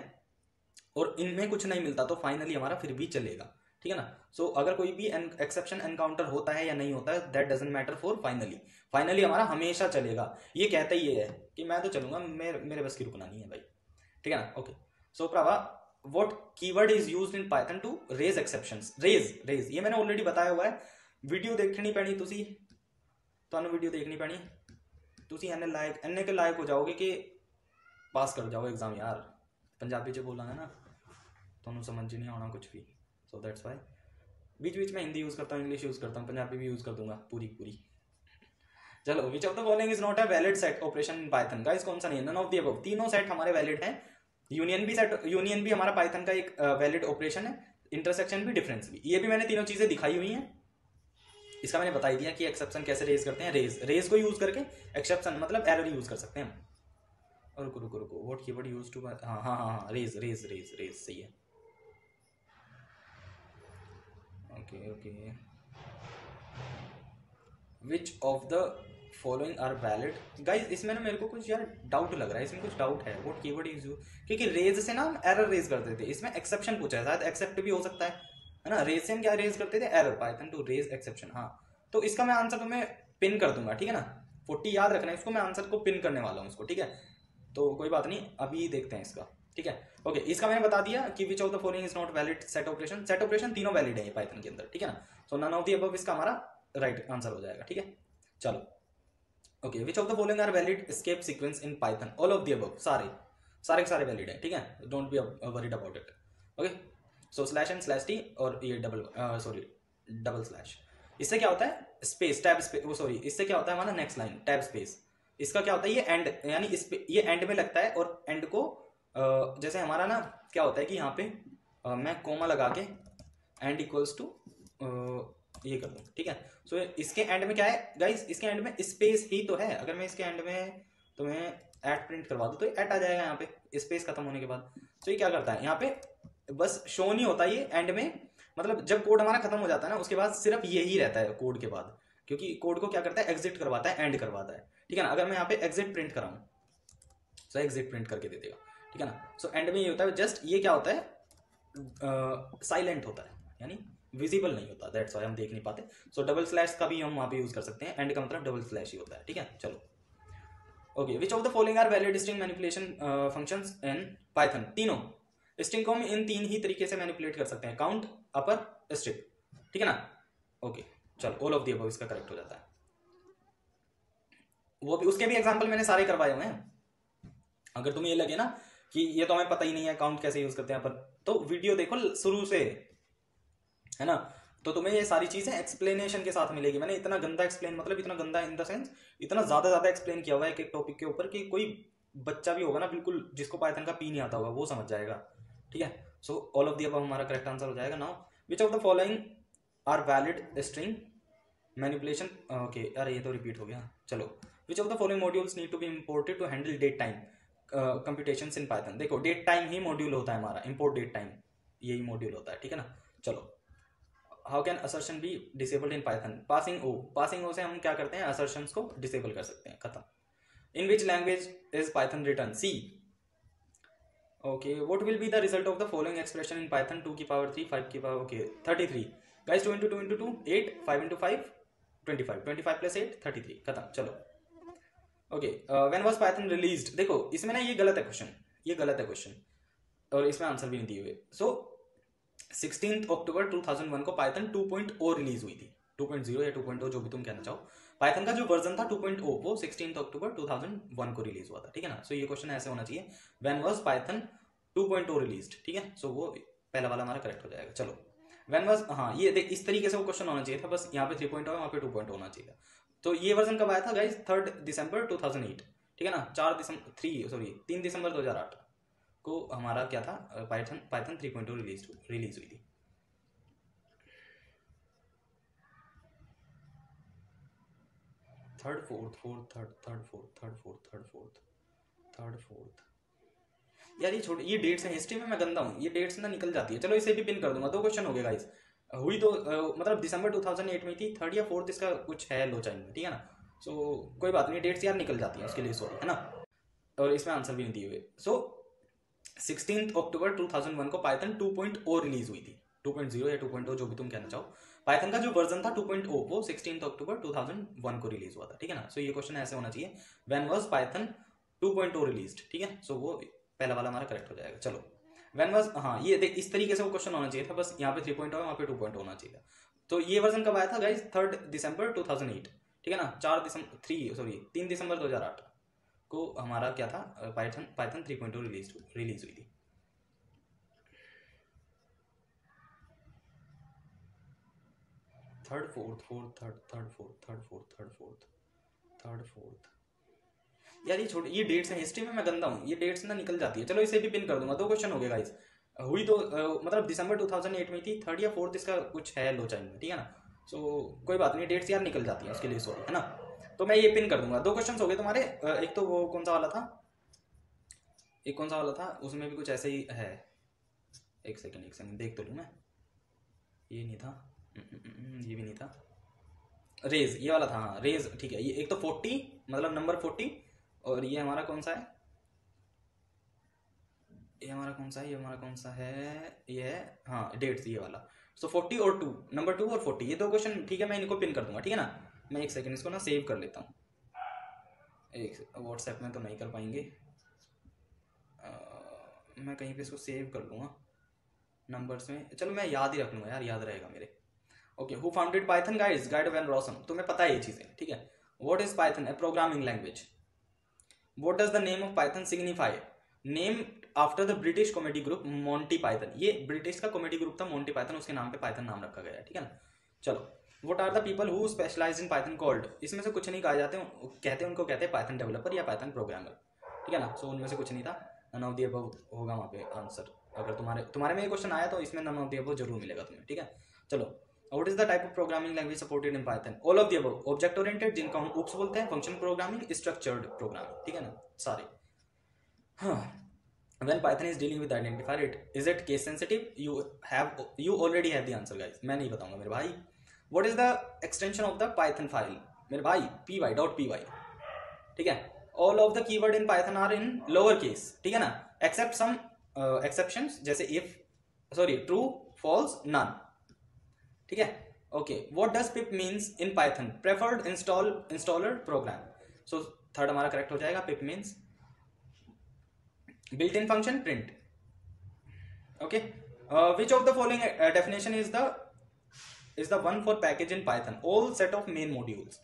Speaker 1: और इनमें कुछ नहीं मिलता तो फाइनली हमारा फिर भी चलेगा। ठीक है ना। सो अगर कोई भी एक्सेप्शन एनकाउंटर होता है या नहीं होता है, that doesn't matter for finally, finally हमारा हमेशा चलेगा। ये कहता ही ये है कि मैं तो चलूंगा, मेरे बस की रुकना नहीं है भाई। ठीक है ना। Okay, so Prabha what keyword is used in python to raise exceptions। raise ये मैंने ऑलरेडी बताया हुआ है, वीडियो देखनी पैनी, तुसी ਤੁਹਾਨੂੰ वीडियो देखनी पैनी, तुसी एने के लायक हो जाओगे कि पास कर जाओ एग्जाम यार। पंजाबी च बोलांगा ना ਤੁਹਾਨੂੰ समझ नहीं आना कुछ भी, सो दैट्स वाई बीच बीच में हिंदी यूज करता हूँ, इंग्लिश यूज करता हूँ, पंजाबी भी यूज कर दूंगा पूरी। चलो, which of the following is not a valid set operation in Python. Guys कौन सा नहीं है, नन ऑफ द अबव, तीनों सेट हमारे वैलिड हैं। यूनियन भी हमारा पाइथन का एक वैलिड ऑपरेशन है, इंटरसेक्शन भी, डिफरेंस भी, ये भी मैंने तीनों चीजें दिखाई हुई हैं। इसका मैंने बता ही दिया कि एक्सेप्शन कैसे रेज करते हैं, रेज को यूज करके एक्सेप्शन मतलब एरर यूज कर सकते हैं। और रुको व्हाट कीवर्ड यूज्ड टू, हाँ रेज सही है। Okay, which of the following are valid. Guys इसमें ना मेरे को कुछ यार डाउट लग रहा है, इसमें कुछ डाउट है, व्हाट कीवर्ड इज यूज्ड, क्योंकि रेज से ना हम एरर रेज करते थे, इसमें एक्सेप्शन पूछा है, शायद एक्सेप्ट भी हो सकता है ना। रेज से हम क्या रेज करते थे, error, Python to raise exception. हाँ, तो इसका मैं आंसर तुम्हें पिन कर दूंगा। ठीक है ना, 40 याद रखना है इसको, मैं आंसर को पिन करने वाला हूँ इसको। ठीक है, तो कोई बात नहीं, अभी देखते हैं इसका। ठीक है, ओके, इसका मैंने बता दिया कि which of the following is not valid set operation. Set operation तीनों वैलिड है पाइथन के अंदर। ठीक है ना, so none of the above इसका हमारा राइट आंसर हो जाएगा। ठीक है, चलो, okay, which of the following are valid escape sequence in Python. All of the above, सारे वैलिड है। ठीक है, don't be worried about it. Okay, so /n/t और ये डबल स्लैश, इससे क्या होता है, स्पेस, टैब स्पेस, वो सॉरी, इससे क्या होता है हमारा नेक्स्ट लाइन, टैब स्पेस। इसका क्या होता है, ये एंड, यानी इस पे ये एंड में लगता है, और एंड को जैसे हमारा ना क्या होता है कि यहाँ पे मैं कोमा लगा के एंड इक्वल्स टू ये कर दूं, ठीक है। सो इसके एंड में क्या है गाइस, इसके एंड में स्पेस ही तो है। अगर मैं इसके एंड में तुम्हें एट प्रिंट करवा दूं तो एट आ जाएगा यहाँ पे स्पेस खत्म होने के बाद। सो ये क्या करता है, यहाँ पे बस शो नहीं होता ये एंड में, मतलब जब कोड हमारा खत्म हो जाता है ना उसके बाद सिर्फ यही रहता है कोड के बाद, क्योंकि कोड को क्या करता है, एग्जिट करवाता है, एंड करवाता है, ठीक है ना। अगर मैं यहाँ पे एग्जिट प्रिंट कराऊं, सो एग्जिट प्रिंट करके दे देगा, ठीक है ना। सो एंड में ये होता है, जस्ट ये क्या होता है, साइलेंट होता है, यानी विजिबल नहीं होता, दैट्स व्हाई हम देख नहीं पाते। सो डबल स्लैश का भी हम वहां पे यूज कर सकते हैं, एंड का मतलब डबल स्लैश ही होता है, ठीक है। चलो okay, which of the following are valid string manipulation functions in Python. तीनों स्ट्रिंग को हम इन तीन ही तरीके से मैनिपुलेट कर सकते हैं, काउंट, अपर, स्ट्रिप, ठीक है ना। ओके चलो, ऑल ऑफ द अबव इसका करेक्ट हो जाता है। वो भी उसके भी एग्जांपल मैंने सारे करवाए हुए हैं। अगर तुम्हें ये लगे ना कि ये तो हमें पता ही नहीं है काउंट कैसे यूज करते हैं अपन, तो वीडियो देखो शुरू से, है ना। तो तुम्हें ये सारी चीजें एक्सप्लेनेशन के साथ मिलेगी। मैंने इतना गंदा एक्सप्लेन, मतलब इतना गंदा इन द सेंस इतना ज्यादा एक्सप्लेन किया हुआ है एक टॉपिक के ऊपर कि कोई बच्चा भी होगा ना बिल्कुल जिसको पाइथन का पी नहीं आता होगा वो समझ जाएगा, ठीक है। So all of the above हमारा करेक्ट आंसर हो जाएगा। Now which of the following are valid string manipulation, okay अरे ये तो रिपीट हो गया, चलो। Which of the following modules need to be imported to handle date time computations in Python. देखो डेट टाइम ही मॉड्यूल होता है हमारा, इंपोर्ट डेट टाइम यही मॉड्यूल होता है, ठीक है ना। चलो, how can assertion be disabled in Python. Passing ओ से हम क्या करते हैं, असर्शंस को डिसेबल कर सकते हैं, खत्म। In which language is Python return, C. Okay, what will be the result of the following expression in Python, 2 की पावर 3, 5 की power, okay 33 guys, 2 into 2 into 2 8, 5 into 5 25, 25 plus 8 33, खत्म। चलो okay, when was Python released. देखो इसमें ना ये गलत है क्वेश्चन, ये गलत है क्वेश्चन और इसमें आंसर भी नहीं दिए हुए। सो 16 अक्टूबर 2001 को पाइथन 2.0 रिलीज हुई थी, 2.0 या 2.0 जो भी तुम कहना चाहो। पाइथन का जो वर्जन था 2.0 वो 16 अक्टूबर 2001 को रिलीज हुआ था, ठीक है ना। सो ये क्वेश्चन ऐसे होना चाहिए, व्हेन वाज पाइथन 2.0 रिलीज्ड, ठीक है। सो वो पहला वाला हमारा करेक्ट हो जाएगा। चलो व्हेन वाज, हाँ ये देख इस तरीके से वो क्वेश्चन होना चाहिए था, बस यहाँ पे 3.0 है वहाँ पे 2.0 होना चाहिए। तो ये वर्जन कब आया था गाइस, 3 दिसंबर 2008, ठीक है ना। 3 दिसंबर 2008 को हमारा क्या था, पाइथन 3.0 रिलीज हुई थी। थर्ड फोर्थ यार ये छोड़, ये डेट्स हैं हिस्ट्री में मैं गंदा हूँ, ये डेट्स ना निकल जाती है। चलो इसे भी पिन कर दूंगा, 2 क्वेश्चन हो गए गाइस। हुई तो मतलब दिसंबर 2008 में थी, 3rd या 4th इसका कुछ है लो चाइन में, ठीक है ना। सो कोई बात नहीं, डेट्स यार निकल जाती है उसके लिए सॉरी, है ना। और इसमें आंसर भी नहीं दिए हुए। सो 16 अक्टूबर 2001 को पाइथन 2.0 रिलीज हुई थी, 2.0 या 2.0 जो भी तुम कहना चाहो। पाइथन का जो वर्जन था 2.0 वो 16 अक्टूबर 2001 को रिलीज हुआ था, ठीक है ना। सो ये क्वेश्चन ऐसे होना चाहिए, व्हेन वाज पाइथन 2.0 रिलीज्ड, ठीक है। सो वो पहला वाला हमारा करेक्ट हो जाएगा। चलो व्हेन वाज, हाँ ये देख इस तरीके से वो क्वेश्चन होना चाहिए था, बस यहाँ पे 3.0 है वहाँ पे 2.0 होना चाहिए। तो ये वर्जन कब आया था गाइस, 3 दिसंबर 2008, ठीक है ना। 3 दिसंबर 2008 को हमारा क्या था, पाइथन 3.0 रिलीज हुई थी। थर्ड फोर्थ यार ये छोड़, ये डेट्स हैं हिस्ट्री में मैं गंदा हूँ, ये डेट्स ना निकल जाती है। चलो इसे भी पिन कर दूंगा, 2 क्वेश्चन हो गए गाइस। हुई तो मतलब दिसंबर 2008 में थी, 3rd या 4th इसका कुछ है लो चाइन में, ठीक है ना। सो कोई बात नहीं, डेट्स यार निकल जाती है उसके लिए सॉरी, है ना। तो मैं ये पिन कर दूंगा। 2 क्वेश्चन हो गए तुम्हारे। एक तो वो कौन सा वाला था, एक कौन सा वाला था, उसमें भी कुछ ऐसे ही है। एक सेकंड देख तो लूँ मैं, ये नहीं था, ये भी नहीं था, रेज ये वाला था, हाँ रेज, ठीक है। ये एक तो 40 मतलब नंबर 40, और ये हमारा कौन सा है, ये हमारा कौन सा है, ये हमारा कौन सा है, ये है हाँ डेट्स ये वाला। सो 40 और 2, नंबर 2 और 40 ये 2 क्वेश्चन, ठीक है। मैं इनको पिन कर दूंगा, ठीक है ना। मैं एक सेकंड इसको ना सेव कर लेता हूँ, एक व्हाट्सएप में तो नहीं कर पाएंगे, मैं कहीं पे इसको सेव कर लूँगा नंबर्स में। चलो मैं याद ही रख लूँगा यार, याद रहेगा मेरे। Okay, who founded Python guys, Guido van Rossum, तुम्हें पता है ये चीज़ें, ठीक है। What is Python, a programming language. What does the name of Python signify, name after the British comedy group Monty Python. ये ब्रिटिश का कॉमेडी ग्रुप था मोंटी पाइथन, उसके नाम पे पाइथन नाम रखा गया है, ठीक है ना। चलो what are the people who specialize in Python called, इसमें से कुछ नहीं कहा जाते, कहते हैं उनको कहते हैं पाइथन डेवलपर या पाइथन प्रोग्रामर, ठीक है ना। सो उनमें से कुछ नहीं था, नन ऑफ द अबव होगा वहाँ पे आंसर। अगर तुम्हारे में ये क्वेश्चन आया तो इसमें नन ऑफ द अबव जरूर मिलेगा तुम्हें, ठीक है। चलो what is the type of programming language supported in Python? All of the above, object oriented जिनको हम OOPS बोलते हैं, फंक्शन प्रोग्रामिंग, स्ट्रक्चर्ड प्रोग्रामिंग, ठीक है ना सारे। हाँ, when Python is dealing with identifier, is it case sensitive? You already have the answer guys, मैं नहीं बताऊंगा मेरे भाई। what is the extension of the Python file? मेरे भाई py.py, ठीक है। all of the keyword in Python are in lower case, ठीक है ना, except some exceptions जैसे if, true, false, none, ठीक है। okay, what does pip means in Python? preferred installer program। so third हमारा करेक्ट हो जाएगा, pip means built-in function print। okay, which of the following definition is the one for package in Python? all set of main modules।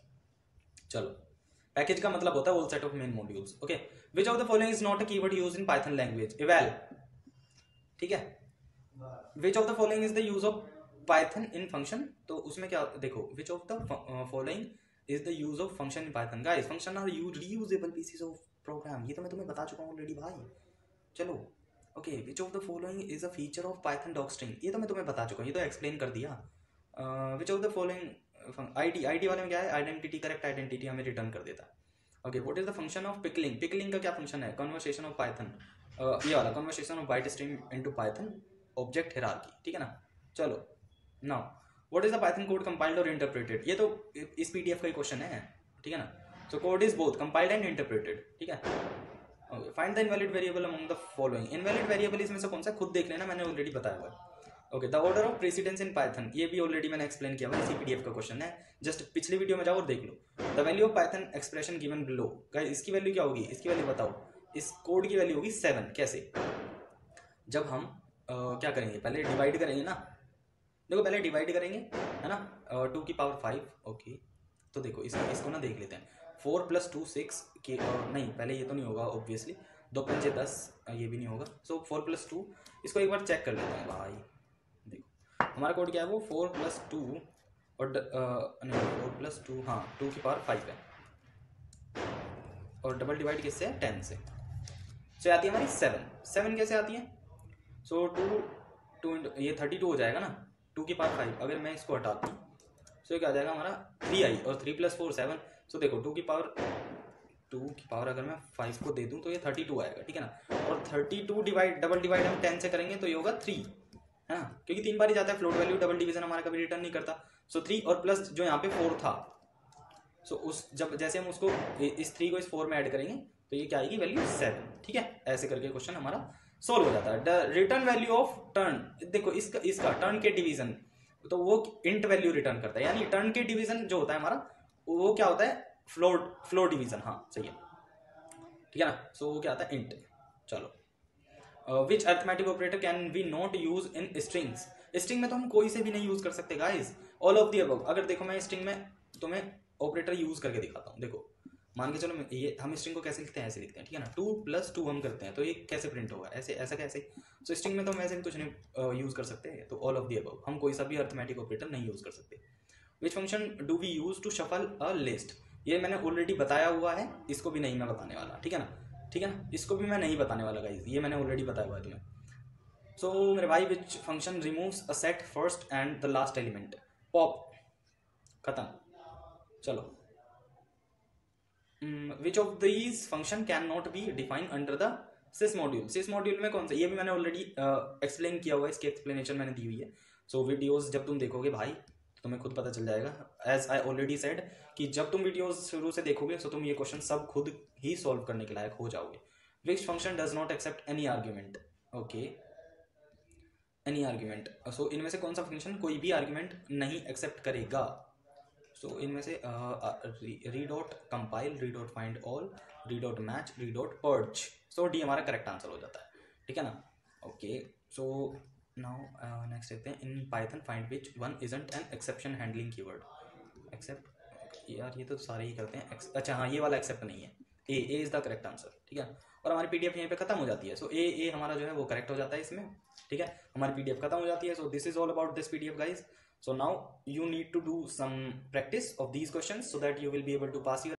Speaker 1: चलो, package का मतलब होता है all set of main modules। okay, which of the following is not a keyword used in Python language? eval, ठीक है। which of the following is the use of Python in function? तो उसमें क्या देखो, which of the following is the use of function in Python? guys, function are reusable pieces of program, ये तो मैं तुम्हें बता चुका हूँ ऑलरेडी भाई। चलो, okay, which of the following is a feature of Python docstring, ये तो मैं तुम्हें बता चुका हूँ, ये तो एक्सप्लेन कर दिया। विच ऑफ द फॉलोइंग, आईडी वाले में क्या है, आइडेंटिटी, करेक्ट आइडेंटिटी हमें रिटर्न कर देता है। Okay, what is the function of pickling? Pickling का क्या फंक्शन है? कन्वर्सेशन ऑफ पाइथन, ये वाला conversation of bite stream into Python object hierarchy, ठीक है ना। चलो, now what is the Python code compiled और इंटरप्रेटेड? ये तो इस पीडीएफ का ही क्वेश्चन है, ठीक है ना। So code is both compiled and interpreted, ठीक है। Find the invalid variable among the following. Invalid variable इसमें से कौन सा, खुद देख लेना, मैंने ऑलरेडी बताया हुआ है। Okay, the order of precedence in Python, ये भी ऑलरेडी मैंने एक्सप्लेन किया हुआ, इसी पीडीएफ का क्वेश्चन है, जस्ट पिछले वीडियो में जाओ और देख लो। The value of Python expression given below, guys इसकी वैल्यू क्या होगी, इसकी वैल्यू बताओ। इस कोड की वैल्यू होगी 7। कैसे? जब हम क्या करेंगे, पहले डिवाइड करेंगे ना, देखो पहले डिवाइड करेंगे, है ना, 2 की पावर 5। ओके, तो देखो इसको ना देख लेते हैं। 4 + 2 6 के, नहीं पहले ये तो नहीं होगा ऑब्वियसली, 2 पंजे 10, ये भी नहीं होगा। सो 4 + 2, इसको एक बार चेक कर लेते हैं भाई। देखो हमारा कोड क्या है, वो 4 + 2 और नहीं 4 + 2, हाँ 2 की पावर 5 है, और डबल डिवाइड किससे है, 10 से। सो आती है हमारी 7 कैसे आती है? सो 2 ये 32 हो जाएगा ना, 2 की पावर 5, अगर मैं इसको हटाता हूँ सो क्या आ जाएगा हमारा 3i, और 3 + 4 7। सो देखो 2 की पावर अगर मैं 5 को दे दूं तो ये 32 आएगा, ठीक है ना। और 32 डिवाइड, डबल डिवाइड हम 10 से करेंगे तो ये होगा 3, है ना, क्योंकि 3 बार ही जाता है फ्लोट वैल्यू, डबल डिवीजन हमारा कभी रिटर्न नहीं करता। सो 3 और प्लस जो यहाँ पे 4 था, सो उस जब जैसे हम उसको इस 3 को इस 4 में ऐड करेंगे तो ये क्या आएगी, वैल्यू 7, ठीक है। ऐसे करके क्वेश्चन हमारा सोल्व हो जाता है। The return value of turn, देखो इसका टर्न के डिवीजन, तो वो इंट वैल्यू रिटर्न करता है, यानी टर्न के डिवीजन जो होता है हमारा वो क्या होता है, फ्लोट डिवीजन, हाँ सही है, ठीक है ना। सो वो क्या आता है, इंट। चलो, which arithmetic operator can we not use in strings? String में तो हम कोई से भी नहीं यूज कर सकते guys, all of the above. अगर देखो मैं स्ट्रिंग में तुम्हें ऑपरेटर यूज करके दिखाता हूँ, देखो मान के चलो ये हम स्ट्रिंग को कैसे लिखते हैं, ऐसे लिखते हैं, ठीक है ना। 2 + 2 हम करते हैं तो ये कैसे प्रिंट होगा, ऐसे, ऐसा कैसे। सो स्ट्रिंग में तो हम ऐसे भी कुछ नहीं यूज कर सकते, तो ऑल ऑफ द अबव, हम कोई सा भी अरिथमेटिक ऑपरेटर नहीं यूज कर सकते। Which function do we use to shuffle a list? ये मैंने ऑलरेडी बताया हुआ है, इसको भी नहीं मैं बताने वाला, ठीक है ना, ठीक है ना, इसको भी मैं नहीं बताने वाला गाइस, ये मैंने ऑलरेडी बताया हुआ है तुम्हें। सो मेरे भाई, which function removes a set first and the last element? Pop, खत्म। चलो, which of these function can not be defined under the sys module? Sys module में कौन सा, ये भी मैंने ऑलरेडी एक्सप्लेन किया हुआ है, इसकी एक्सप्लेनेशन मैंने दी हुई है। सो वीडियोस जब तुम देखोगे भाई तुम्हें खुद पता चल जाएगा, एज आई ऑलरेडी सेड कि जब तुम वीडियोस शुरू से देखोगे तो तुम ये क्वेश्चन सब खुद ही सॉल्व करने के लायक हो जाओगे। Which function does not accept any argument? Okay, any argument, so इनमें से कौन सा फंक्शन कोई भी आर्ग्यूमेंट नहीं एक्सेप्ट करेगा? सो इनमें से re dot compile, re dot find all, re dot match, re dot purge. So D हमारा करेक्ट आंसर हो जाता है, ठीक है ना। ओके, सो नाउ नेक्स्ट देखते हैं, in Python find which one isn't an exception handling keyword? Except, यार ये तो सारे ही करते हैं, अच्छा हाँ ये वाला एक्सेप्ट नहीं है, ए इज द करेक्ट आंसर, ठीक है। और हमारी पीडीएफ यहीं पे खत्म हो जाती है। सो ए हमारा जो है वो करेक्ट हो जाता है इसमें, ठीक है, हमारी पीडीएफ खत्म हो जाती है। सो this is all about this PDF guys. So now you need to do some practice of these questions so that you will be able to pass your